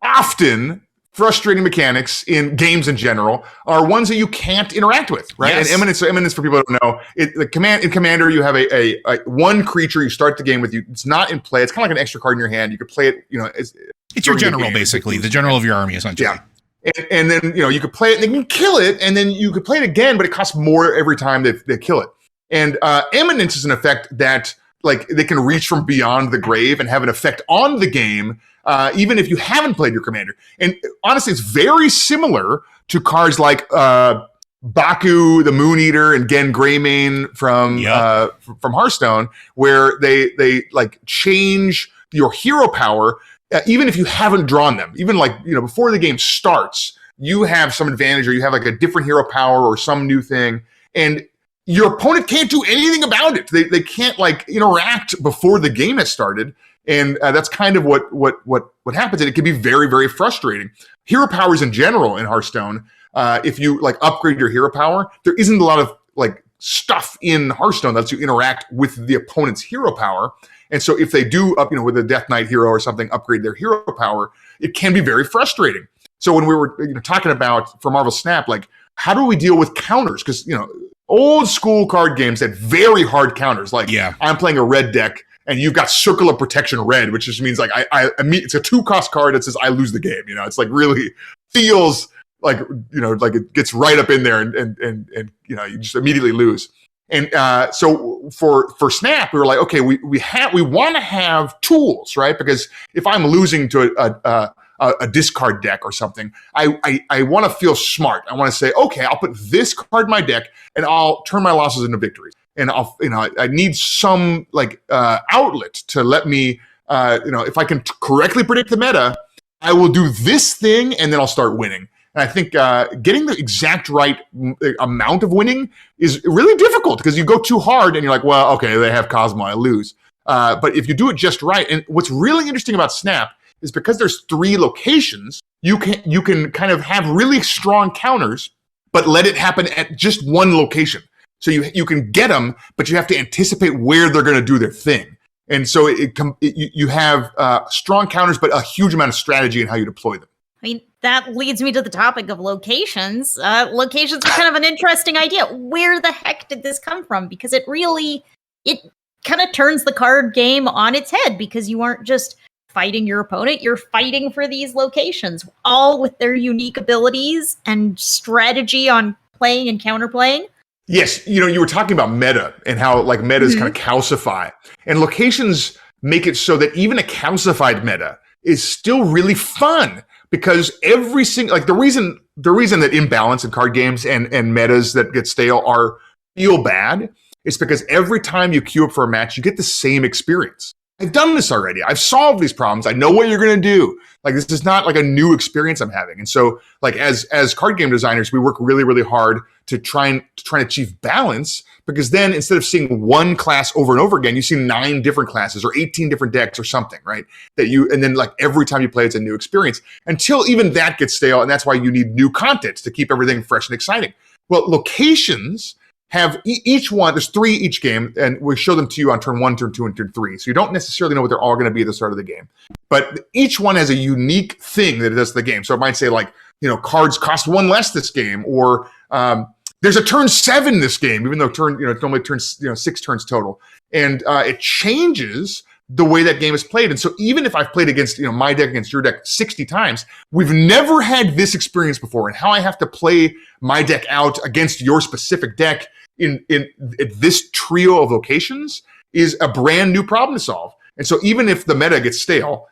[SPEAKER 3] Often frustrating mechanics in games in general are ones that you can't interact with, right? Yes. And Eminence for people who don't know, in Commander you have a one creature you start the game with. It's not in play. It's kind of like an extra card in your hand. You could play it.
[SPEAKER 2] It's your general, basically, the general of your army, essentially.
[SPEAKER 3] Yeah. And then you could play it and they can kill it, and then you could play it again, but it costs more every time they kill it. And Eminence is an effect that they can reach from beyond the grave and have an effect on the game, even if you haven't played your Commander. And honestly, it's very similar to cards like Baku, the Moon Eater, and Gen Greymane from Hearthstone, where they change your hero power. Even if you haven't drawn them, even before the game starts, you have some advantage, or you have a different hero power or some new thing, and your opponent can't do anything about it. They can't interact before the game has started, and that's kind of what happens. And it can be very, very frustrating. Hero powers in general in Hearthstone, if you upgrade your hero power, there isn't a lot of stuff in Hearthstone that lets you interact with the opponent's hero power. And so if they do with a Death Knight hero or something, upgrade their hero power, it can be very frustrating. So when we were talking about for Marvel Snap, how do we deal with counters? Because old school card games had very hard counters. I'm playing a red deck, and you've got Circle of Protection red, which just means it's a 2-cost card that says I lose the game. It's really feels like it gets right up in there, and you just immediately lose. And so for Snap, we were like, okay, we want to have tools, right? Because if I'm losing to a discard deck or something, I want to feel smart. I want to say, okay, I'll put this card in my deck and I'll turn my losses into victories. And I need some outlet to let me, if I can correctly predict the meta, I will do this thing and then I'll start winning. And I think getting the exact right amount of winning is really difficult because you go too hard and you're like, well, okay, they have Cosmo, I lose. But if you do it just right, and what's really interesting about Snap is because there's 3 locations, you can kind of have really strong counters, but let it happen at just one location. So you can get them, but you have to anticipate where they're going to do their thing. And so you have strong counters, but a huge amount of strategy in how you deploy them.
[SPEAKER 4] I mean, that leads me to the topic of locations. Locations are kind of an interesting idea. Where the heck did this come from? Because it kind of turns the card game on its head, because you aren't just fighting your opponent, you're fighting for these locations, all with their unique abilities and strategy on playing and counterplaying.
[SPEAKER 3] Yes, you were talking about meta and how like metas kind of calcify, and locations make it so that even a calcified meta is still really fun, because every single, like the reason that imbalance in card games and metas that get stale feel bad is because every time you queue up for a match, you get the same experience. I've done this already. I've solved these problems. I know what you're going to do. Like, this is not like a new experience I'm having. And so, like, as card game designers, we work really, really hard to try and achieve balance, because then instead of seeing one class over and over again, you see 9 different classes or 18 different decks or something, right? And then like every time you play, it's a new experience, until even that gets stale. And that's why you need new content to keep everything fresh and exciting. Well, locations have each one, there's 3 each game, and we show them to you on turn 1, turn 2, and turn 3. So you don't necessarily know what they're all going to be at the start of the game. But each one has a unique thing that it does to the game. So it might say like, cards cost 1 less this game, or there's a turn 7 this game, even though it normally turns 6 turns total. And it changes the way that game is played. And so even if I've played against, my deck against your deck 60 times, we've never had this experience before. And how I have to play my deck out against your specific deck in this trio of locations is a brand new problem to solve. And so even if the meta gets stale,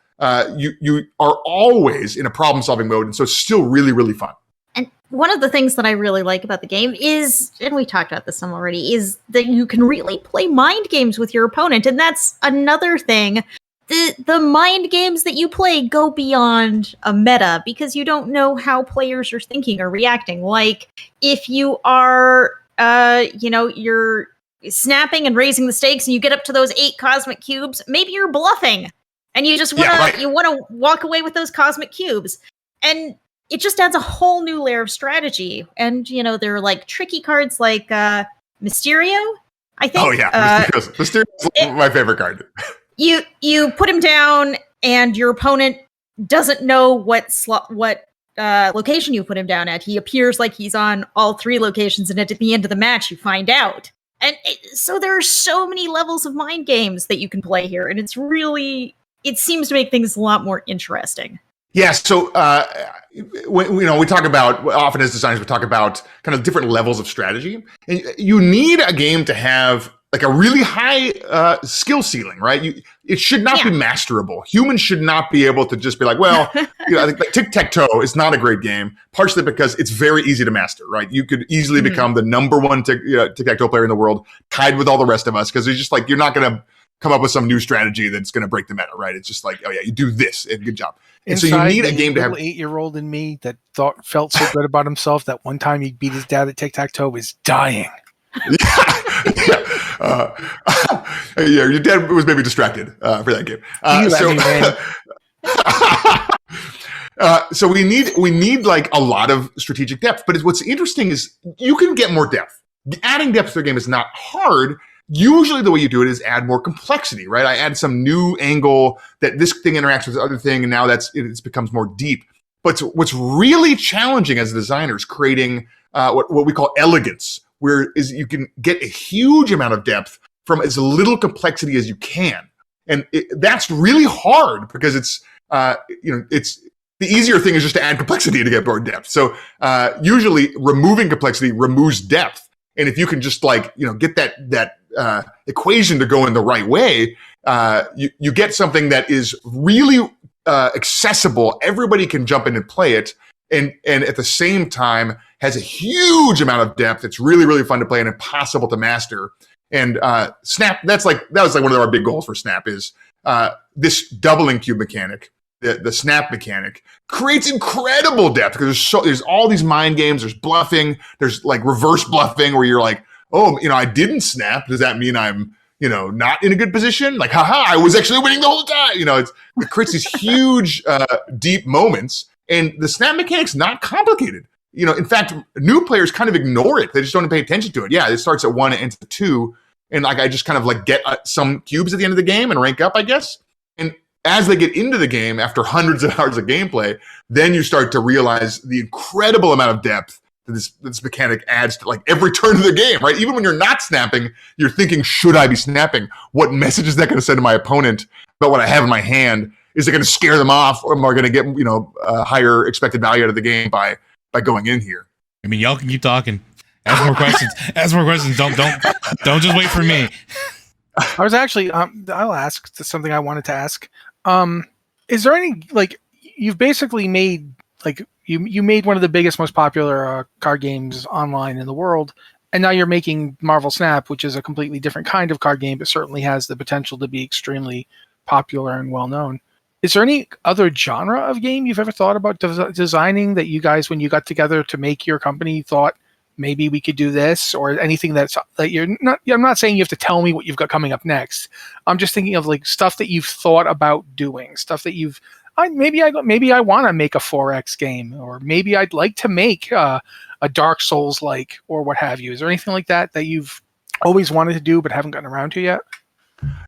[SPEAKER 3] you are always in a problem solving mode. And so it's still really, really fun.
[SPEAKER 4] And one of the things that I really like about the game is, and we talked about this some already, is that you can really play mind games with your opponent. And that's another thing. The mind games that you play go beyond a meta, because you don't know how players are thinking or reacting. Like, if you are, you're snapping and raising the stakes and you get up to those 8 cosmic cubes, maybe you're bluffing and you just want to walk away with those cosmic cubes. And it just adds a whole new layer of strategy. And, there are like tricky cards like Mysterio, I think. Oh, yeah.
[SPEAKER 3] Mysterio's my favorite card.
[SPEAKER 4] You put him down and your opponent doesn't know what location you put him down at. He appears like he's on all 3 locations, and at the end of the match, you find out. And so there are so many levels of mind games that you can play here. And it seems to make things a lot more interesting.
[SPEAKER 3] Yeah, so we talk about, often as designers, we talk about kind of different levels of strategy. And you need a game to have like a really high skill ceiling, right? It should not be masterable. Humans should not be able to just be like, well, I think like tic-tac-toe is not a great game, partially because it's very easy to master, right? You could easily become the number 1 tic-tac-toe player in the world, tied with all the rest of us, because it's just like, you're not going to come up with some new strategy that's going to break the meta, right? It's just like, oh yeah, you do this, and good job. And
[SPEAKER 1] Inside,
[SPEAKER 3] so you need a game to have
[SPEAKER 1] 8-year-old in me that felt so good about himself that one time he beat his dad at tic-tac-toe was dying.
[SPEAKER 3] Your dad was maybe distracted for that game. So we need like a lot of strategic depth. But what's interesting is you can get more depth. Adding depth to a game is not hard. Usually the way you do it is add more complexity, right? I add some new angle that this thing interacts with the other thing, and now it becomes more deep. But what's really challenging as a designer is creating what we call elegance, where is you can get a huge amount of depth from as little complexity as you can. And that's really hard, because it's the easier thing is just to add complexity to get more depth. So usually removing complexity removes depth. And if you can just get that equation to go in the right way, you get something that is really accessible. Everybody can jump in and play it. And at the same time has a huge amount of depth. It's really, really fun to play and impossible to master. And Snap, that was one of our big goals for Snap is this doubling cube mechanic. The snap mechanic creates incredible depth, because there's all these mind games. There's bluffing. There's like reverse bluffing where you're like, oh, I didn't snap. Does that mean I'm, not in a good position? Like, haha, I was actually winning the whole time. It creates these huge, deep moments. And the snap mechanic's not complicated. in fact, new players kind of ignore it. They just don't pay attention to it. Yeah, it starts at 1 and ends at 2. And like I just kind of like get some cubes at the end of the game and rank up, I guess. And as they get into the game, after hundreds of hours of gameplay, then you start to realize the incredible amount of depth that this mechanic adds to like every turn of the game, right? Even when you're not snapping, you're thinking, should I be snapping? What message is that going to send to my opponent about what I have in my hand? Is it going to scare them off, or am I going to get a higher expected value out of the game by going in here?
[SPEAKER 2] I mean, y'all can keep talking. Ask more questions. Ask more questions. Don't just wait for me.
[SPEAKER 1] I was actually I'll ask something I wanted to ask. Is there any, like, you've basically made, like, you made one of the biggest, most popular card games online in the world, and now you're making Marvel Snap, which is a completely different kind of card game, but certainly has the potential to be extremely popular and well known. Is there any other genre of game you've ever thought about designing that you guys, when you got together to make your company, thought maybe we could do this, or anything that you're not? I'm not saying you have to tell me what you've got coming up next. I'm just thinking of like stuff that you've thought about doing, stuff that maybe I want to make a 4X game, or maybe I'd like to make a Dark Souls like, or what have you. Is there anything like that you've always wanted to do but haven't gotten around to yet?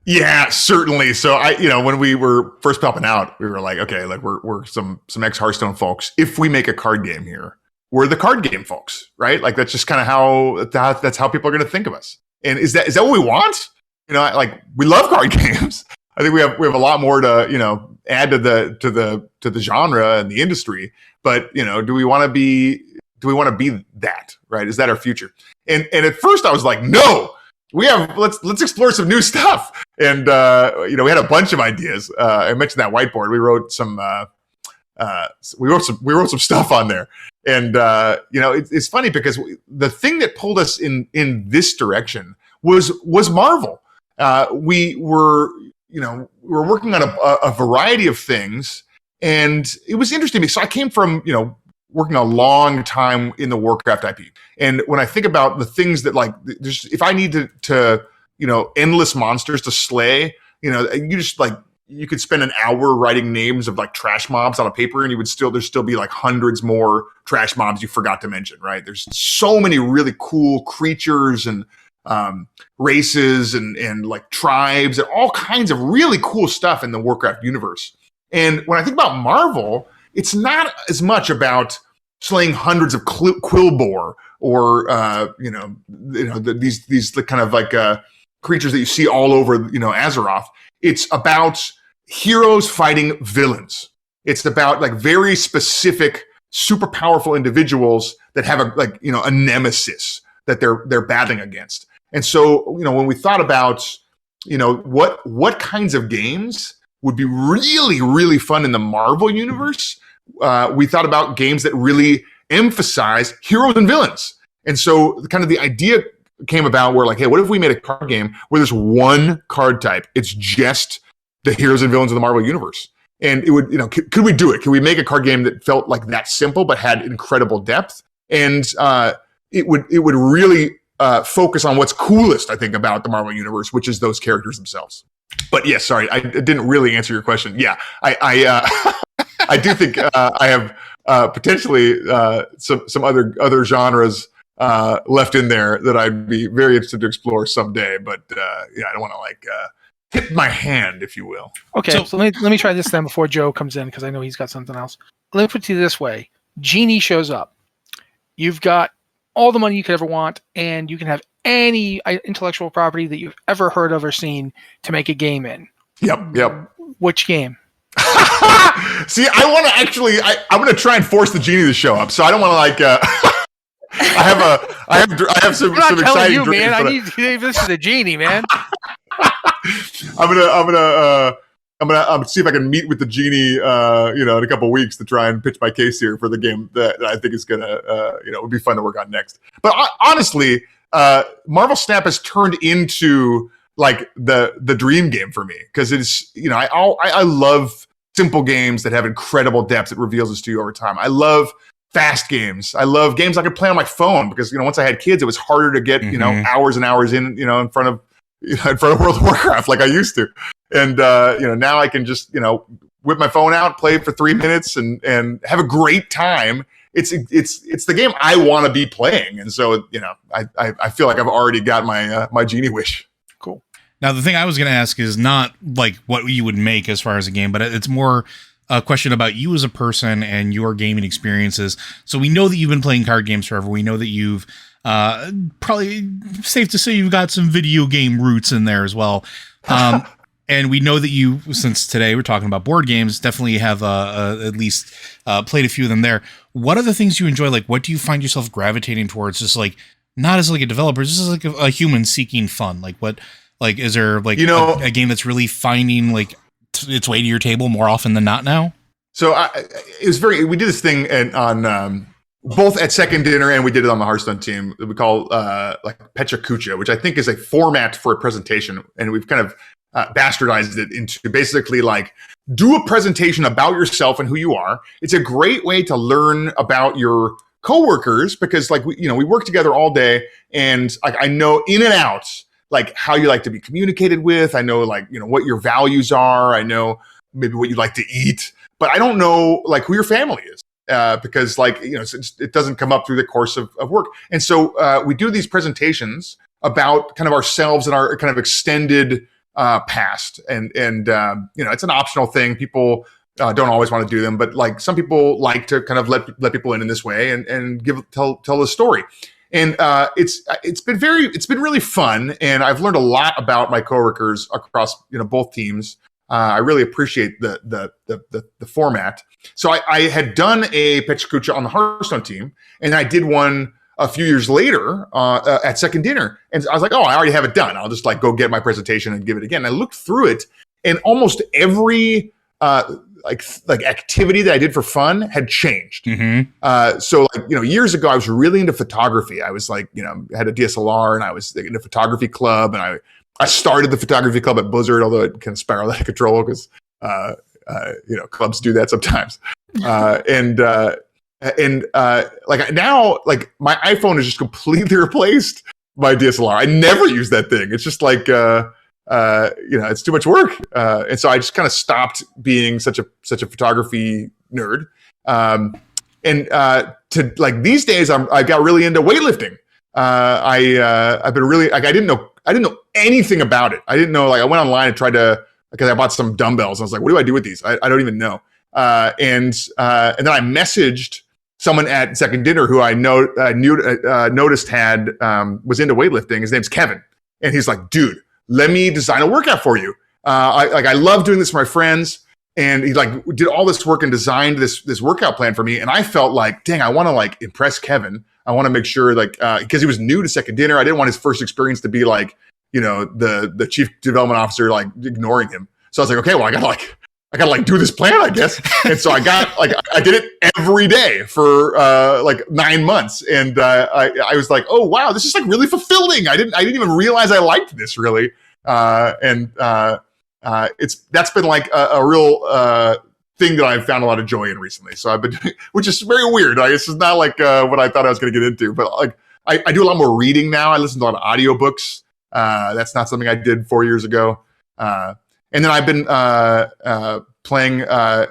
[SPEAKER 3] Yeah, certainly. So when we were first popping out, we were like, okay, like we're some ex-Hearthstone folks. If we make a card game here, we're the card game folks, right? Like that's just kind of that's how people are going to think of us. And is that what we want? Like we love card games. I think we have a lot more to add to the genre and the industry. But do we want to be that, right? Is that our future? And at first I was like, no. Let's explore some new stuff. And we had a bunch of ideas. I mentioned that whiteboard. We wrote some stuff on there. And it's funny because the thing that pulled us in this direction was Marvel. We were working on a variety of things, and it was interesting. So I came from working a long time in the Warcraft IP. And when I think about the things that if I need to endless monsters to slay, you could spend an hour writing names of like trash mobs on a paper, and there'd still be like hundreds more trash mobs you forgot to mention, right? There's so many really cool creatures and races and like tribes and all kinds of really cool stuff in the Warcraft universe. And when I think about Marvel, it's not as much about slaying hundreds of Quillbore or these kind of like creatures that you see all over Azeroth. It's about heroes fighting villains. It's about like very specific, super powerful individuals that have a nemesis that they're battling against. And so when we thought about what kinds of games would be really, really fun in the Marvel universe, we thought about games that really emphasize heroes and villains. And so kind of the idea came about where like, hey, what if we made a card game where there's one card type? It's just the heroes and villains of the Marvel universe. And it would, could we do it? Could we make a card game that felt like that simple but had incredible depth? And it would really focus on what's coolest, I think, about the Marvel universe, which is those characters themselves. But yes, sorry, I didn't really answer your question. Yeah, I do think I have potentially some other genres left in there that I'd be very interested to explore someday. But I don't want to tip my hand, if you will.
[SPEAKER 1] Okay, so let me try this then before Joe comes in, because I know he's got something else. Let me put it to you this way: Genie shows up. You've got all the money you could ever want, and you can have any intellectual property that you've ever heard of or seen to make a game in.
[SPEAKER 3] Yep.
[SPEAKER 1] Which game?
[SPEAKER 3] See, I want to actually. I'm going to try and force the Genie to show up. So I don't want to I have some exciting
[SPEAKER 1] you,
[SPEAKER 3] dreams.
[SPEAKER 1] Man. I need this is the Genie, man.
[SPEAKER 3] I'm gonna see if I can meet with the Genie, in a couple of weeks to try and pitch my case here for the game that I think is gonna, would be fun to work on next. But honestly, Marvel Snap has turned into like the dream game for me, because it's, I love simple games that have incredible depth that reveals this to you over time. I love fast games. I love games I could play on my phone, because once I had kids, it was harder to get hours and hours in front of World of Warcraft like I used to. And now I can just whip my phone out, play it for 3 minutes, and have a great time. it's the game I want to be playing. And so, I feel like I've already got my genie wish.
[SPEAKER 1] Cool.
[SPEAKER 2] Now, the thing I was going to ask is not like what you would make as far as a game, but it's more a question about you as a person and your gaming experiences. So we know that you've been playing card games forever. We know that you've probably safe to say you've got some video game roots in there as well. And we know that you, since today we're talking about board games, definitely have at least played a few of them there. What are the things you enjoy? Like, what do you find yourself gravitating towards? Just like, not as like a developer, just as like a human seeking fun. Like what, like, is there like a game that's really finding like its way to your table more often than not now?
[SPEAKER 3] So we did this thing on both at Second Dinner and we did it on the Hearthstone team that we call like Pecha, which I think is a format for a presentation. And we've kind of bastardized it into basically like do a presentation about yourself and who you are. It's a great way to learn about your coworkers because like we work together all day and like I know in and out like how you like to be communicated with. I know like what your values are. I know maybe what you like to eat, but I don't know like who your family is because like it doesn't come up through the course of work. And so we do these presentations about kind of ourselves and our kind of extended past and it's an optional thing. People don't always want to do them, but like some people like to kind of let people in this way and tell the story. And it's been really fun, and I've learned a lot about my coworkers across both teams. I really appreciate the format. So I had done a Pecha on the Hearthstone team, and I did one a few years later at Second Dinner, and I was like, oh, I already have it done. I'll just like go get my presentation and give it again. And I looked through it, and almost every like activity that I did for fun had changed. Mm-hmm. So like years ago, I was really into photography. I was like had a DSLR, and I was in a photography club, and I started the photography club at Blizzard, although it can spiral out of control because clubs do that sometimes. And like now, like my iPhone is just completely replaced by DSLR. I never use that thing. It's just like it's too much work, and so I just kind of stopped being such a photography nerd. And to like these days, I got really into weightlifting. I've been really like I didn't know anything about it. I didn't know like I went online and tried to because I bought some dumbbells. I was like, what do I do with these? I don't even know. And then I messaged someone at Second Dinner who I noticed had was into weightlifting. His name's Kevin, and he's like, dude, let me design a workout for you. I love doing this for my friends. And he like did all this work and designed this workout plan for me. And I felt like, dang, I want to like impress Kevin. I want to make sure like, because he was new to Second Dinner. I didn't want his first experience to be like, the chief development officer, like ignoring him. So I was like, okay, well, I gotta like do this plan, I guess. And so I did it every day for like 9 months. And I was like, oh wow, this is like really fulfilling. I didn't even realize I liked this really. That's been like a real thing that I've found a lot of joy in recently. So I've been, which is very weird. This is not like what I thought I was going to get into, but like I do a lot more reading now. I listen to a lot of audiobooks. That's not something I did 4 years ago. And then I've been playing. I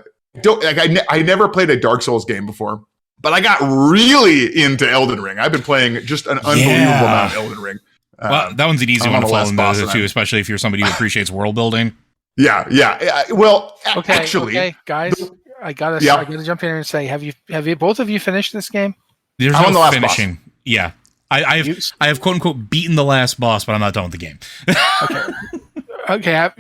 [SPEAKER 3] never played a Dark Souls game before, but I got really into Elden Ring. I've been playing just an unbelievable amount of Elden Ring.
[SPEAKER 2] Well, that one's an easy one to fall into too, especially if you're somebody who appreciates world building. Yeah.
[SPEAKER 3] Well,
[SPEAKER 1] okay,
[SPEAKER 3] actually,
[SPEAKER 1] guys, I gotta jump in here and say, have you both of you finished this game?
[SPEAKER 2] There's no finishing. Boss. Yeah, I have quote unquote beaten the last boss, but I'm not done with the game.
[SPEAKER 1] Okay.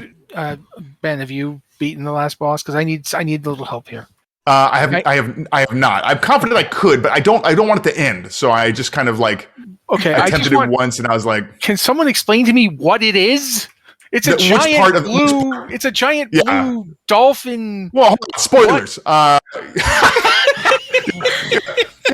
[SPEAKER 1] Ben, have you beaten the last boss? Because I need a little help here.
[SPEAKER 3] I have not. I'm confident I could, but I don't want it to end. So I just kind of like attempted it once, and I was like,
[SPEAKER 1] can someone explain to me what it is? It's a giant blue dolphin.
[SPEAKER 3] Well, spoilers.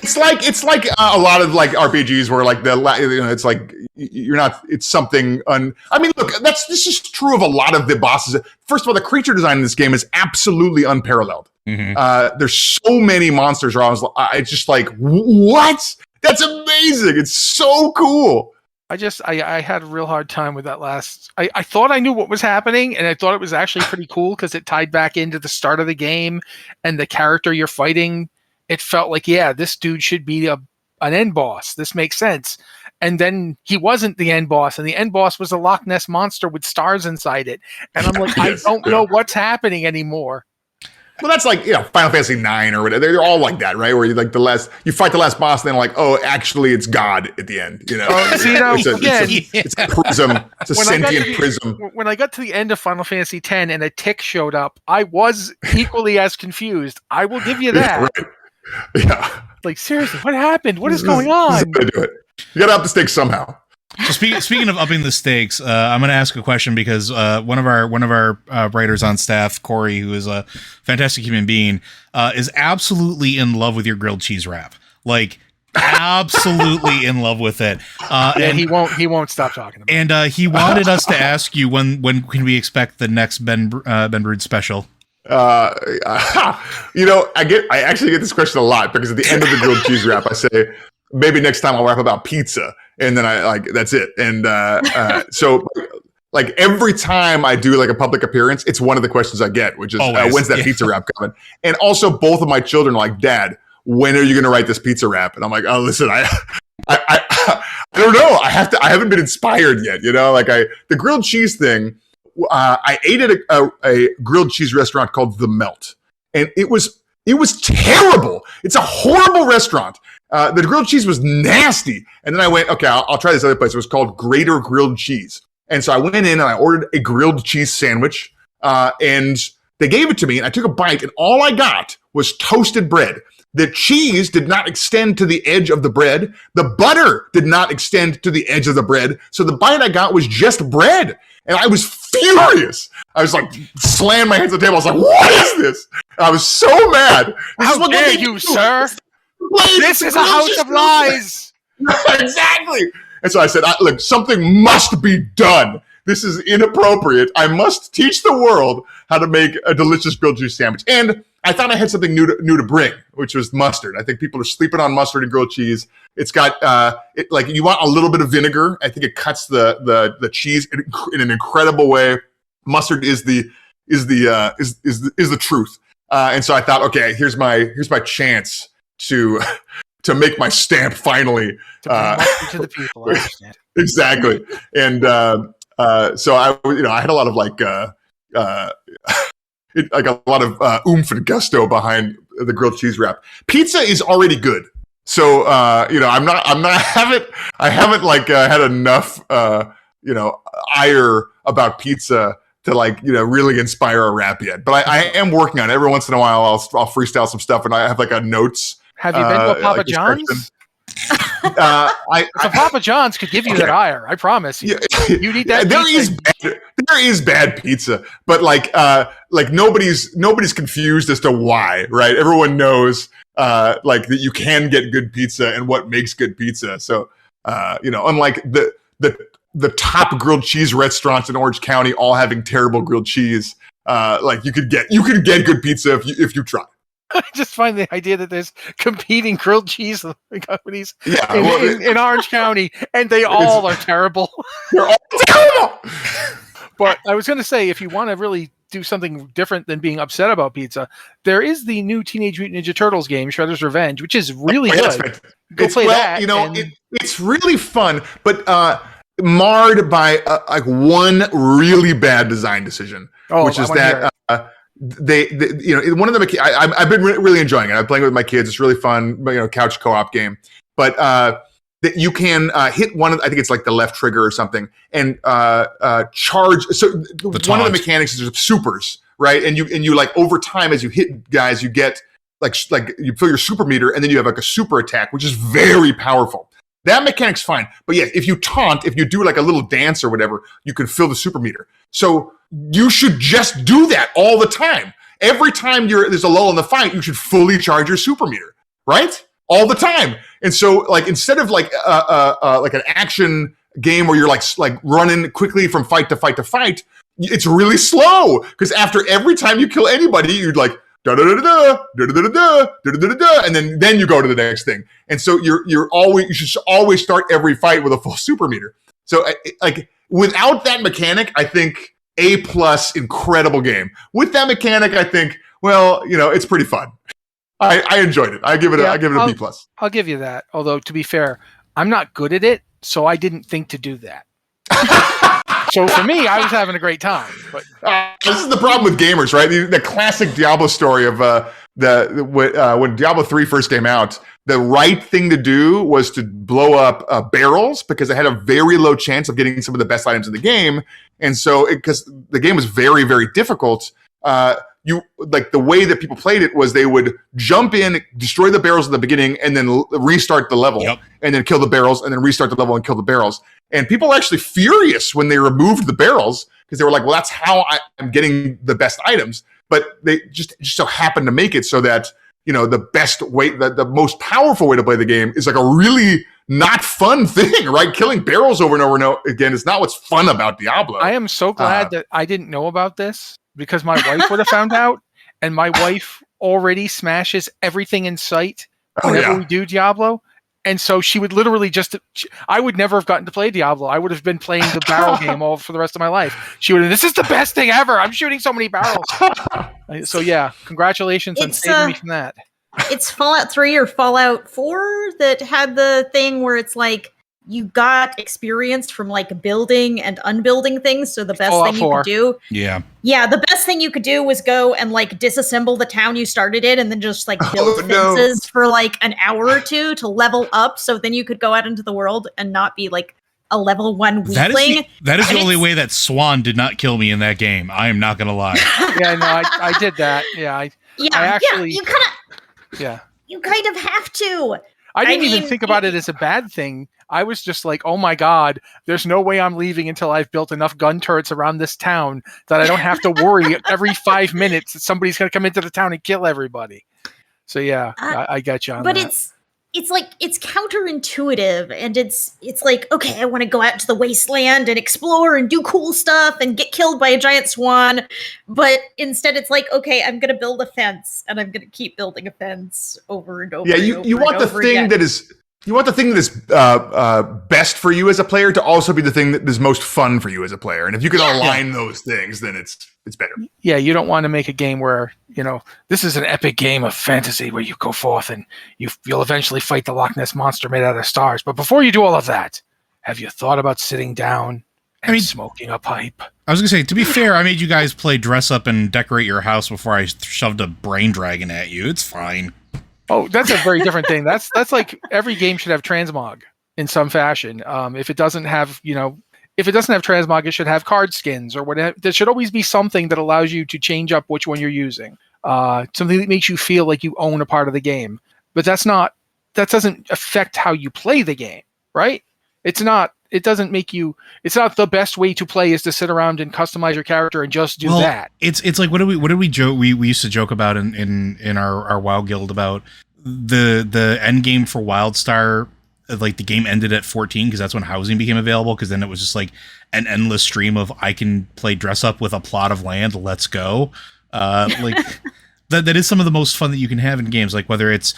[SPEAKER 3] It's like a lot of like RPGs where like it's like you're not. It's something. I mean, look, this is true of a lot of the bosses. First of all, the creature design in this game is absolutely unparalleled. Mm-hmm. There's so many monsters where I just like, what? That's amazing. It's so cool.
[SPEAKER 1] I had a real hard time with that last. I thought I knew what was happening, and I thought it was actually pretty cool because it tied back into the start of the game and the character you're fighting it felt like, yeah, this dude should be an end boss. This makes sense. And then he wasn't the end boss, and the end boss was a Loch Ness monster with stars inside it. And I'm like, I don't know what's happening anymore.
[SPEAKER 3] Well, that's like, Final Fantasy IX or whatever. They're all like that, right? Where you fight the last boss, and then like, oh, actually, it's God at the end. It's a prism. It's a sentient prism.
[SPEAKER 1] When I got to the end of Final Fantasy X and a tick showed up, I was equally as confused. I will give you that.
[SPEAKER 3] Yeah, right. Yeah.
[SPEAKER 1] Like, seriously, what happened? What is going on?
[SPEAKER 3] Do it. You got to up the stakes somehow.
[SPEAKER 2] So speaking of upping the stakes, I'm going to ask a question because one of our writers on staff, Corey, who is a fantastic human being, is absolutely in love with your grilled cheese wrap. Like, absolutely in love with it.
[SPEAKER 1] And he won't stop talking about it.
[SPEAKER 2] And he wanted us to ask you when can we expect the next Ben Brode special.
[SPEAKER 3] I actually get this question a lot because at the end of the grilled cheese wrap, I say, maybe next time I'll rap about pizza. And then that's it. And so like every time I do like a public appearance, it's one of the questions I get, which is when's that pizza wrap coming? And also both of my children are like, Dad, when are you going to write this pizza wrap? And I'm like, oh, listen, I don't know. I haven't been inspired yet. The grilled cheese thing. I ate at a grilled cheese restaurant called The Melt, and it was terrible. It's a horrible restaurant. The grilled cheese was nasty. And then I went, okay, I'll try this other place. It was called Greater Grilled Cheese. And so I went in and I ordered a grilled cheese sandwich, and they gave it to me, and I took a bite, and all I got was toasted bread. The cheese did not extend to the edge of the bread. The butter did not extend to the edge of the bread. So the bite I got was just bread. And I was furious. I was like, slammed my hands on the table. I was like, what is this? And I was so mad.
[SPEAKER 1] How dare you, sir? This is a house of lies.
[SPEAKER 3] Exactly. And so I said, look, something must be done. This is inappropriate. I must teach the world how to make a delicious grilled cheese sandwich. And I thought I had something new to bring, which was mustard. I think people are sleeping on mustard and grilled cheese. It's got you want a little bit of vinegar. I think it cuts the cheese in an incredible way. Mustard is the truth. And so I thought, okay, here's my chance to make my stamp finally.
[SPEAKER 1] To the people, I understand.
[SPEAKER 3] Exactly. And so I had a lot of a lot of oomph and gusto behind the grilled cheese wrap. Pizza is already good, so I haven't had enough ire about pizza to really inspire a rap yet. But I am working on it. Every once in a while, I'll freestyle some stuff, and I have a notes.
[SPEAKER 1] Have you been to a Papa John's? Papa John's could give you that ire. I promise you. You need that.
[SPEAKER 3] There is bad pizza, but nobody's confused as to why, right? Everyone knows that you can get good pizza and what makes good pizza. So unlike the top grilled cheese restaurants in Orange County all having terrible grilled cheese, you could get good pizza if you try.
[SPEAKER 1] I just find the idea that there's competing grilled cheese companies in Orange County, and they all are terrible.
[SPEAKER 3] They're all terrible.
[SPEAKER 1] But I was going to say, if you want to really do something different than being upset about pizza, there is the new Teenage Mutant Ninja Turtles game, Shredder's Revenge, which is really good. Go play that.
[SPEAKER 3] It's really fun, but marred by one really bad design decision, which is that. One of them. I've been really enjoying it. I'm playing with my kids. It's really fun. Couch co-op game. But that you can hit one of. I think it's the left trigger or something, and charge. So one of the mechanics is supers, right? And you over time as you hit guys, you get you fill your super meter, and then you have a super attack, which is very powerful. That mechanic's fine. But yeah, if you taunt, if you do a little dance or whatever, you can fill the super meter. So you should just do that all the time. Every time there's a lull in the fight, you should fully charge your super meter, right? All the time. And so instead of an action game where you're running quickly from fight to fight to fight, it's really slow because after every time you kill anybody, you're and then you go to the next thing. And so you should always start every fight with a full super meter. So without that mechanic, I think A+, incredible game. With that mechanic, I think, it's pretty fun. I enjoyed it. I give it a B+.
[SPEAKER 1] I'll give you that. Although to be fair, I'm not good at it, so I didn't think to do that. So for me, I was having a great time. But
[SPEAKER 3] this is the problem with gamers, right? The classic Diablo story of when Diablo 3 first came out, the right thing to do was to blow up barrels because it had a very low chance of getting some of the best items in the game. And so, because the game was very, very difficult, the way that people played it was they would jump in, destroy the barrels at the beginning, and then restart the level, and then kill the barrels, and then restart the level and kill the barrels. And people were actually furious when they removed the barrels because they were like, well, that's how I'm getting the best items. But they just so happened to make it so that, the best way, the most powerful way to play the game is like a really not fun thing, right? Killing barrels over and over and over again is not what's fun about Diablo.
[SPEAKER 1] I am so glad that I didn't know about this because my wife would have found out, and my wife already smashes everything in sight whenever we do Diablo. And so she would literally I would never have gotten to play Diablo. I would have been playing the barrel game all for the rest of my life. She would have, this is the best thing ever. I'm shooting so many barrels. So yeah, congratulations on saving me from that.
[SPEAKER 4] It's Fallout 3 or Fallout 4 that had the thing where it's like, you got experience from like building and unbuilding things. So the best thing you could do. Yeah, the best thing you could do was go and like disassemble the town you started in and then just like build fences for like an hour or two to level up. So then you could go out into the world and not be like a level 1 weakling.
[SPEAKER 2] That is the only way that Swan did not kill me in that game. I am not going to lie.
[SPEAKER 1] Yeah, no, I did that. Yeah, I actually.
[SPEAKER 4] You kind of have to.
[SPEAKER 1] I didn't even think about it as a bad thing. I was just like, oh my God, there's no way I'm leaving until I've built enough gun turrets around this town that I don't have to worry every 5 minutes that somebody's going to come into the town and kill everybody. So yeah, I got you on that.
[SPEAKER 4] But it's like, it's counterintuitive, and it's like, okay, I want to go out to the wasteland and explore and do cool stuff and get killed by a giant swan. But instead it's like, okay, I'm going to build a fence, and I'm going to keep building a fence over and over.
[SPEAKER 3] Yeah, you want the thing that is... You want the thing that is best for you as a player to also be the thing that is most fun for you as a player. And if you can align those things, then it's better.
[SPEAKER 1] Yeah, you don't want to make a game where, this is an epic game of fantasy where you go forth and you'll eventually fight the Loch Ness Monster made out of stars. But before you do all of that, have you thought about sitting down and smoking a pipe?
[SPEAKER 2] I was going to say, to be fair, I made you guys play dress up and decorate your house before I shoved a brain dragon at you. It's fine.
[SPEAKER 1] Oh, that's a very different thing. That's like every game should have transmog in some fashion. If it doesn't have, transmog, it should have card skins or whatever. There should always be something that allows you to change up which one you're using. Something that makes you feel like you own a part of the game. But that doesn't affect how you play the game, right? It's not the best way to play is to sit around and customize your character and just do that.
[SPEAKER 2] It's like what did we joke? We used to joke about in our WoW guild about the end game for WildStar. Like the game ended at 14 because that's when housing became available. Because then it was just like an endless stream of I can play dress up with a plot of land. Let's go. That is some of the most fun that you can have in games. Like whether it's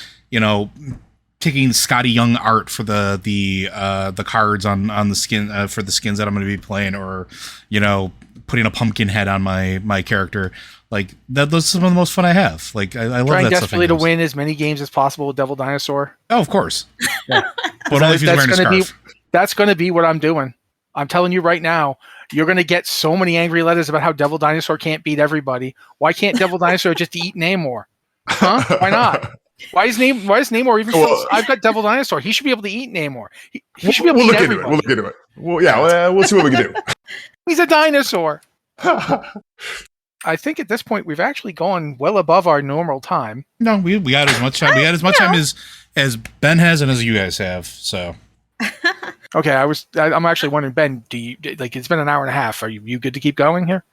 [SPEAKER 2] taking Scotty Young art for the cards on the skin for the skins that I'm going to be playing, or putting a pumpkin head on my character. Like those are some of the most fun I have. Like I love
[SPEAKER 1] trying
[SPEAKER 2] that
[SPEAKER 1] desperately
[SPEAKER 2] stuff
[SPEAKER 1] to win as many games as possible with Devil Dinosaur.
[SPEAKER 2] Oh, of course. Yeah. But only if he's wearing a scarf.
[SPEAKER 1] That's going to be what I'm doing. I'm telling you right now, you're going to get so many angry letters about how Devil Dinosaur can't beat everybody. Why can't Devil Dinosaur just eat Namor? Huh? Why not? Why is Namor even still? I've got Devil Dinosaur. He should be able to eat Namor. He should be able to eat everybody.
[SPEAKER 3] We'll look into it. Well, yeah, we'll see what we can do.
[SPEAKER 1] He's a dinosaur. I think at this point we've actually gone well above our normal time.
[SPEAKER 2] No, we got as much time. We got as much time as Ben has and as you guys have. So.
[SPEAKER 1] Okay, I'm actually wondering, Ben, do you like? It's been an hour and a half. Are you good to keep going here?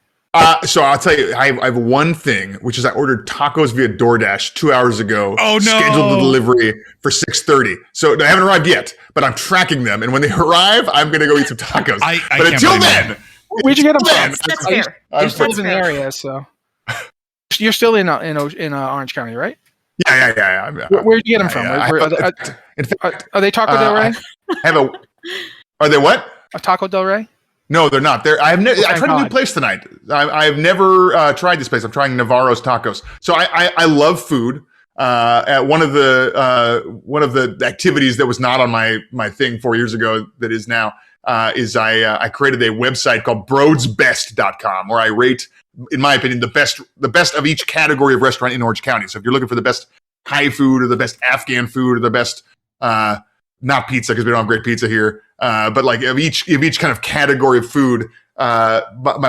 [SPEAKER 3] So I'll tell you, I have one thing, which is I ordered tacos via DoorDash 2 hours ago.
[SPEAKER 2] Oh no!
[SPEAKER 3] Scheduled the delivery for 6:30. So they haven't arrived yet, but I'm tracking them, and when they arrive, I'm gonna go eat some tacos. But until then,
[SPEAKER 1] where'd you get them from?
[SPEAKER 4] That's fair.
[SPEAKER 1] I'm still in the area, so you're still in Orange County, right?
[SPEAKER 3] Yeah.
[SPEAKER 1] Where'd you get them from? Are they Taco Del Rey?
[SPEAKER 3] Are they what?
[SPEAKER 1] A Taco Del Rey?
[SPEAKER 3] No, they're not. I tried a new place tonight. I've never tried this place. I'm trying Navarro's Tacos. So I love food. at one of the activities that was not on my thing 4 years ago that is now is I created a website called brodesbest.com where I rate, in my opinion, the best of each category of restaurant in Orange County. So if you're looking for the best Thai food or the best Afghan food or the best not pizza because we don't have great pizza here, but like of each kind of category of food, my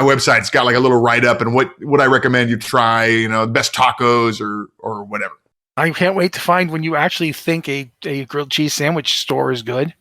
[SPEAKER 3] website's got like a little write up and what I recommend you try, the best tacos or whatever.
[SPEAKER 1] I can't wait to find when you actually think a grilled cheese sandwich store is good.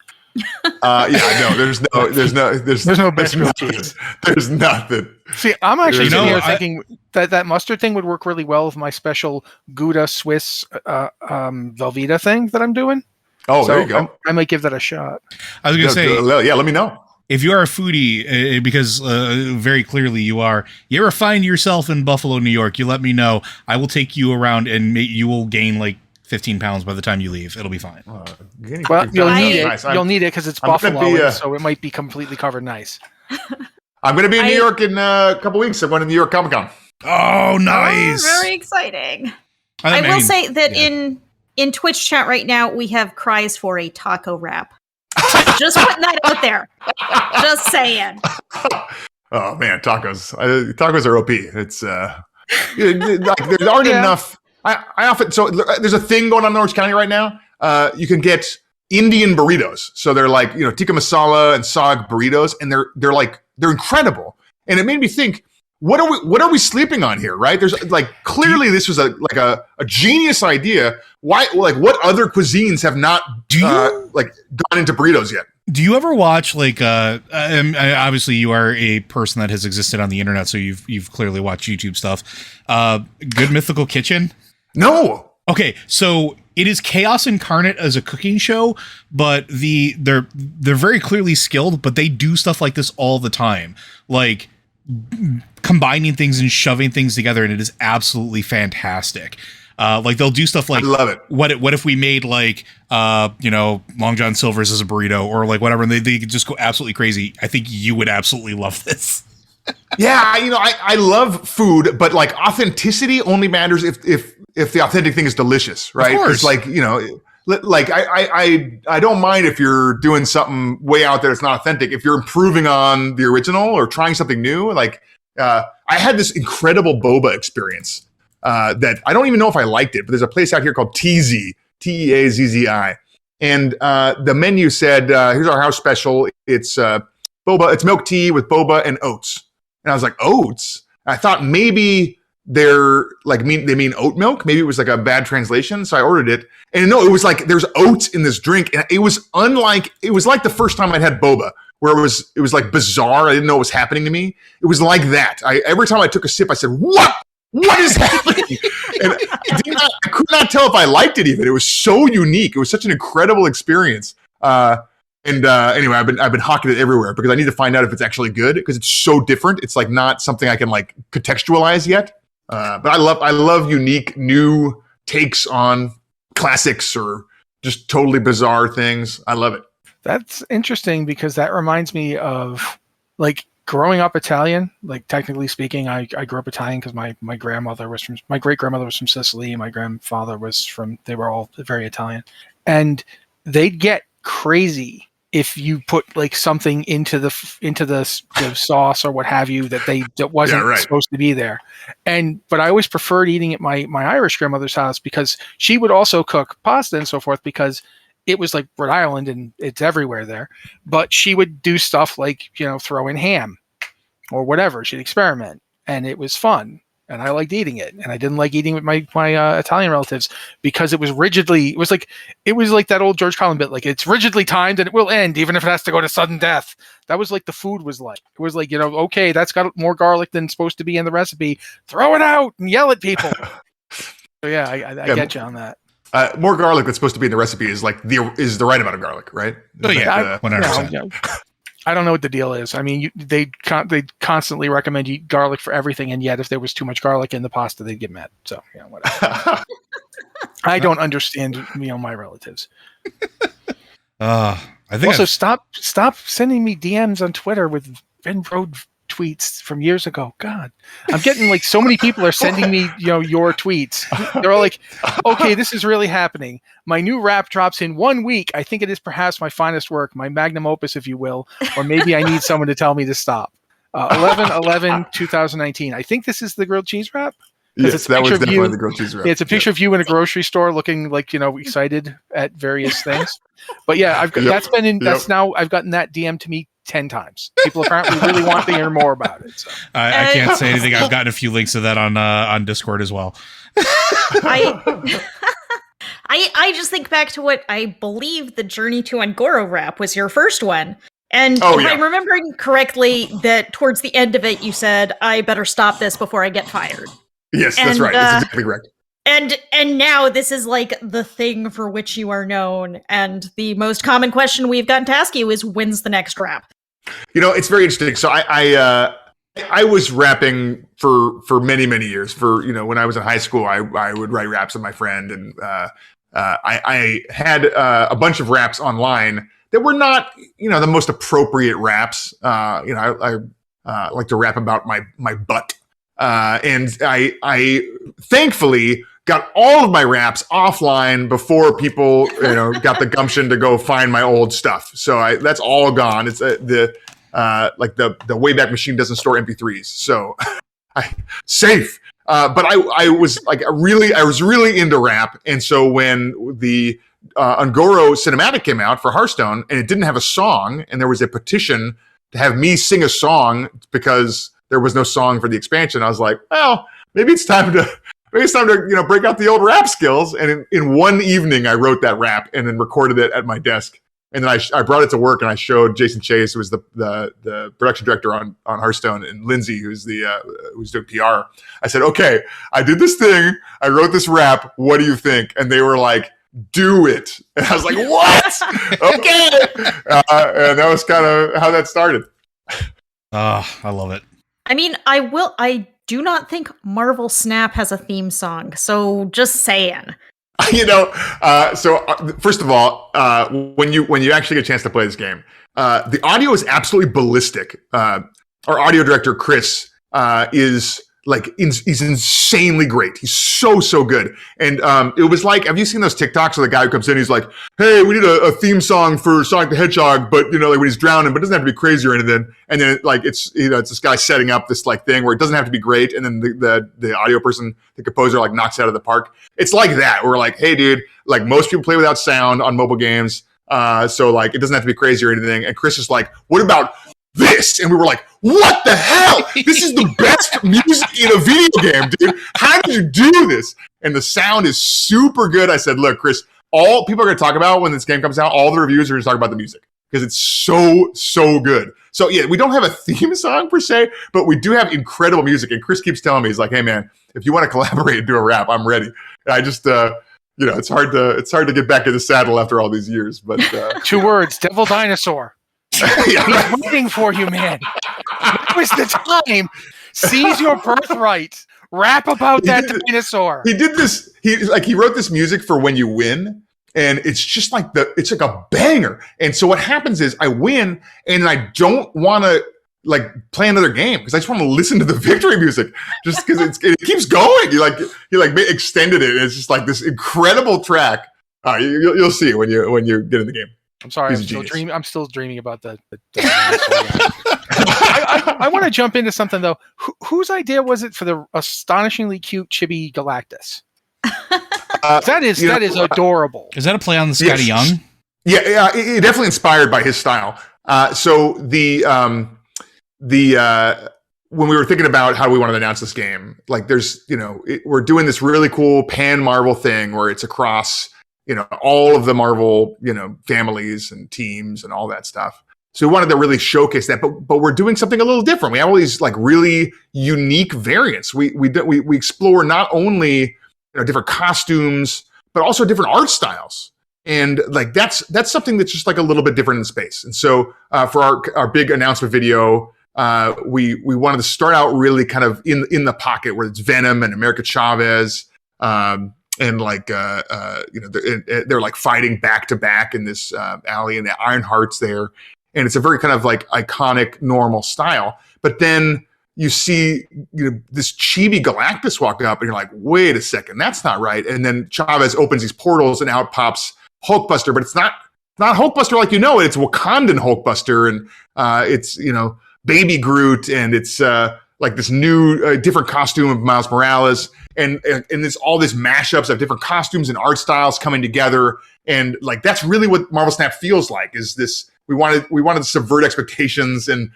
[SPEAKER 3] There's no best grilled cheese. There's nothing.
[SPEAKER 1] See, I'm actually thinking that mustard thing would work really well with my special Gouda Swiss Velveeta thing that I'm doing.
[SPEAKER 3] Oh, so there you go.
[SPEAKER 1] I might give that a shot.
[SPEAKER 2] I was going to say,
[SPEAKER 3] let me know.
[SPEAKER 2] If you are a foodie, because very clearly you are, you ever find yourself in Buffalo, New York, you let me know. I will take you around and you will gain like 15 pounds by the time you leave. It'll be fine.
[SPEAKER 1] Well, you'll need it. You'll need it because it's Buffalo, so it might be completely covered nice.
[SPEAKER 3] I'm going to be in New York in a couple weeks. I'm going to New York Comic Con.
[SPEAKER 2] Oh, nice.
[SPEAKER 4] Oh, very exciting. I will say that in Twitch chat right now, we have cries for a taco wrap. Just putting that out there. Just saying.
[SPEAKER 3] Oh man, tacos are OP. It's like there aren't enough. I often there's a thing going on in Orange County right now. You can get Indian burritos. So they're like tikka masala and sag burritos, and they're incredible. And it made me think, what are we sleeping on here? Right? There's like clearly this was a genius idea. Why? Like what other cuisines have not gone into burritos yet?
[SPEAKER 2] Do you ever watch obviously you are a person that has existed on the internet, so you've clearly watched YouTube stuff. Good Mythical Kitchen?
[SPEAKER 3] No.
[SPEAKER 2] Okay, so it is chaos incarnate as a cooking show, but they're very clearly skilled, but they do stuff like this all the time, like combining things and shoving things together, and it is absolutely fantastic. Like they'll do stuff like,
[SPEAKER 3] I love it.
[SPEAKER 2] What if we made like Long John Silver's as a burrito or like whatever, and they could just go absolutely crazy. I think you would absolutely love this.
[SPEAKER 3] Yeah, I love food, but like authenticity only matters if the authentic thing is delicious, right? It's like like I don't mind if you're doing something way out there that's not authentic. If you're improving on the original or trying something new, like I had this incredible boba experience that I don't even know if I liked it, but there's a place out here called TZ, Teazzi, and the menu said, "Here's our house special. It's boba. It's milk tea with boba and oats." And I was like, oats? I thought maybe they're like they mean oat milk. Maybe it was like a bad translation. So I ordered it. And no, it was like there's oats in this drink. And it was like the first time I'd had boba, where it was like bizarre. I didn't know what was happening to me. It was like that. Every time I took a sip, I said, "What is happening?" And I could not tell if I liked it even. It was so unique. It was such an incredible experience. Anyway, I've been hawking it everywhere because I need to find out if it's actually good because it's so different. It's like not something I can like contextualize yet. But I love unique new takes on classics or just totally bizarre things. I love it.
[SPEAKER 1] That's interesting because that reminds me of like growing up Italian. Like technically speaking, I grew up Italian because my great grandmother was from Sicily. My grandfather they were all very Italian, and they'd get crazy if you put like something into the sauce or what have you that wasn't supposed to be there. But I always preferred eating at my Irish grandmother's house because she would also cook pasta and so forth because it was like Rhode Island and it's everywhere there. But she would do stuff like, throw in ham or whatever. She'd experiment and it was fun. And I liked eating it, and I didn't like eating with my Italian relatives because it was like that old George Carlin bit, like it's rigidly timed and it will end even if it has to go to sudden death. That was like the food was like. It was like, okay, that's got more garlic than supposed to be in the recipe. Throw it out and yell at people. So yeah, I get you on that.
[SPEAKER 3] More garlic that's supposed to be in the recipe is like is the right amount of garlic, right?
[SPEAKER 2] Oh yeah, 100%.
[SPEAKER 1] Yeah. I don't know what the deal is. I mean, they constantly recommend you eat garlic for everything, and yet if there was too much garlic in the pasta, they'd get mad. So yeah, whatever. I don't understand, my relatives.
[SPEAKER 2] I think
[SPEAKER 1] also stop sending me DMs on Twitter with Ben Brode tweets from years ago. God, I'm getting like so many people are sending me, your tweets. They're all like, okay, this is really happening. My new rap drops in 1 week. I think it is perhaps my finest work, my magnum opus, if you will, or maybe I need someone to tell me to stop. 11/11/2019. I think this is the grilled cheese rap.
[SPEAKER 3] Yes, that was definitely the grilled cheese wrap.
[SPEAKER 1] It's a picture of you in a grocery store looking like, excited at various things. But yeah, I've gotten that DM to me 10 times. People apparently really want to hear more about it. So.
[SPEAKER 2] I can't say anything. I've gotten a few links to that on Discord as well.
[SPEAKER 4] I just think back to what I believe the Journey to Angoro rap was your first one. And if I'm remembering correctly, that towards the end of it, you said, I better stop this before I get fired.
[SPEAKER 3] Yes, that's right. That's exactly correct.
[SPEAKER 4] And now this is like the thing for which you are known. And the most common question we've gotten to ask you is, when's the next rap?
[SPEAKER 3] It's very interesting. So I was rapping for many, many years. For when I was in high school, I would write raps with my friend, and I had a bunch of raps online that were not the most appropriate raps. I like to rap about my butt. And I thankfully got all of my raps offline before people, got the gumption to go find my old stuff. So that's all gone. It's the Wayback Machine doesn't store MP3s. So safe. But I was really into rap. And so when the Angoro cinematic came out for Hearthstone and it didn't have a song, and there was a petition to have me sing a song because there was no song for the expansion, I was like, well, maybe it's time to break out the old rap skills. And in one evening, I wrote that rap and then recorded it at my desk. And then I brought it to work and I showed Jason Chase, who was the production director on Hearthstone, and Lindsay, who's doing PR. I said, okay, I did this thing. I wrote this rap. What do you think? And they were like, do it. And I was like, what? Okay. And that was kind of how that started.
[SPEAKER 2] Oh, I love it.
[SPEAKER 4] I mean, I do not think Marvel Snap has a theme song, so just saying.
[SPEAKER 3] First of all, when you actually get a chance to play this game, the audio is absolutely ballistic. Our audio director, Chris, is he's insanely great. He's so good. And it was like, have you seen those TikToks where the guy who comes in, he's like, hey, we need a theme song for Sonic the Hedgehog, but when he's drowning, but it doesn't have to be crazy or anything. And then it's this guy setting up this thing where it doesn't have to be great, and then the audio person, the composer, knocks it out of the park. It's like that. We're like, hey dude, most people play without sound on mobile games. So it doesn't have to be crazy or anything. And Chris is like, what about this? And we were like, what the hell? This is the best music in a video game, dude. How did you do this? And the sound is super good. I said, look, Chris, all people are going to talk about when this game comes out, all the reviews are going to talk about the music because it's so good. So yeah, we don't have a theme song per se, but we do have incredible music. And Chris keeps telling me, he's like, hey man, if you want to collaborate and do a rap, I'm ready. And I just, it's hard to get back in the saddle after all these years. But
[SPEAKER 1] 2 words, Devil Dinosaur.
[SPEAKER 3] Yeah.
[SPEAKER 1] He's waiting for you, man. Now is the time. Seize your birthright. Rap about that dinosaur.
[SPEAKER 3] He did this. He wrote this music for when you win, and it's just it's like a banger. And so what happens is I win, and I don't want to play another game because I just want to listen to the victory music, just because it keeps going. He extended it. And it's just this incredible track. You'll see when you get in the game.
[SPEAKER 1] I'm sorry, I'm still dreaming about the I want to jump into something though. Whose idea was it for the astonishingly cute Chibi Galactus? That is adorable.
[SPEAKER 2] Is that a play on the Scotty Young?
[SPEAKER 3] Yeah, it definitely inspired by his style. So when we were thinking about how we wanted to announce this game, we're doing this really cool pan Marvel thing where it's across all of the Marvel, families and teams and all that stuff. So we wanted to really showcase that, but we're doing something a little different. We have all these really unique variants. We explore not only different costumes, but also different art styles. And that's something that's just a little bit different in space. And so for our big announcement video, we wanted to start out really kind of in the pocket where it's Venom and America Chavez, and they're fighting back to back in this alley, and the Ironheart's there. and it's a very kind of like iconic, normal style. But then you see this chibi Galactus walk up, and you're like, wait a second, that's not right. And then Chavez opens these portals, and out pops Hulkbuster, but it's not Hulkbuster like you know it. It's Wakandan Hulkbuster, and it's Baby Groot, and it's like this new different costume of Miles Morales, and there's all these mashups of different costumes and art styles coming together, and like that's really what Marvel Snap feels like. Is this we wanted to subvert expectations and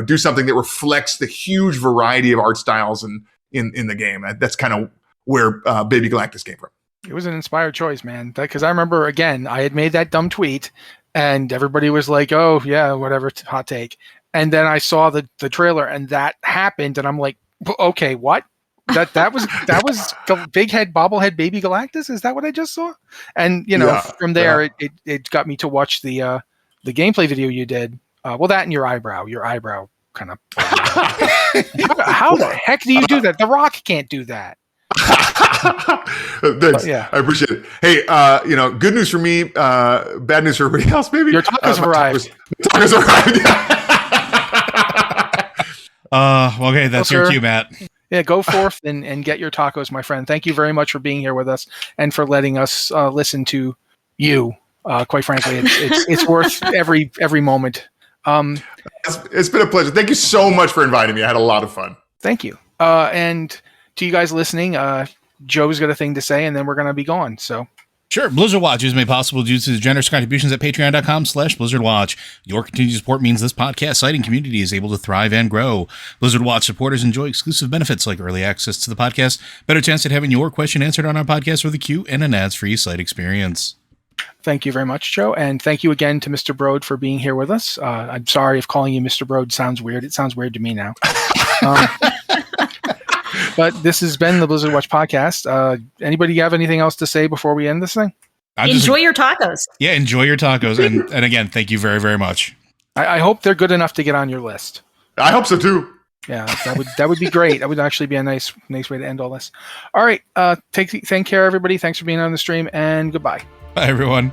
[SPEAKER 3] do something that reflects the huge variety of art styles in the game. That's kind of where Baby Galactus came from.
[SPEAKER 1] It was an inspired choice, man. Because I remember, again, I had made that dumb tweet, and everybody was like, "Oh yeah, whatever, hot take." And then I saw the trailer, and that happened, and I'm like, "Okay, what? That was big head bobblehead Baby Galactus? Is that what I just saw?" And from there, it got me to watch the gameplay video you did. Well, that and your eyebrow kind of. How the heck do you do that? The Rock can't do that.
[SPEAKER 3] Thanks. Yeah. I appreciate it. Hey, good news for me, bad news for everybody else, maybe.
[SPEAKER 1] Your tacos have arrived.
[SPEAKER 3] Tacos arrived.
[SPEAKER 2] Okay, that's your cue, Matt.
[SPEAKER 1] Yeah, go forth and get your tacos, my friend. Thank you very much for being here with us and for letting us listen to you. Quite frankly, it's worth every moment.
[SPEAKER 3] It's been a pleasure. Thank you so much for inviting me. I had a lot of fun.
[SPEAKER 1] Thank you. And to you guys listening, Joe's got a thing to say, and then we're going to be gone. So.
[SPEAKER 2] Sure. Blizzard Watch is made possible due to the generous contributions at patreon.com/BlizzardWatch. Your continued support means this podcast site and community is able to thrive and grow. Blizzard Watch supporters enjoy exclusive benefits like early access to the podcast, better chance at having your question answered on our podcast or the queue, and an ads-free site experience.
[SPEAKER 1] Thank you very much, Joe. And thank you again to Mr. Brode for being here with us. I'm sorry if calling you Mr. Brode sounds weird. It sounds weird to me now. But this has been the Blizzard Watch podcast. Anybody have anything else to say before we end this thing?
[SPEAKER 4] Enjoy your tacos.
[SPEAKER 2] Yeah, enjoy your tacos. And again, thank you very, very much.
[SPEAKER 1] I hope they're good enough to get on your list.
[SPEAKER 3] I hope so too.
[SPEAKER 1] Yeah, that would be great. That would actually be a nice way to end all this. All right. Take care, everybody. Thanks for being on the stream, and goodbye.
[SPEAKER 2] Bye, everyone.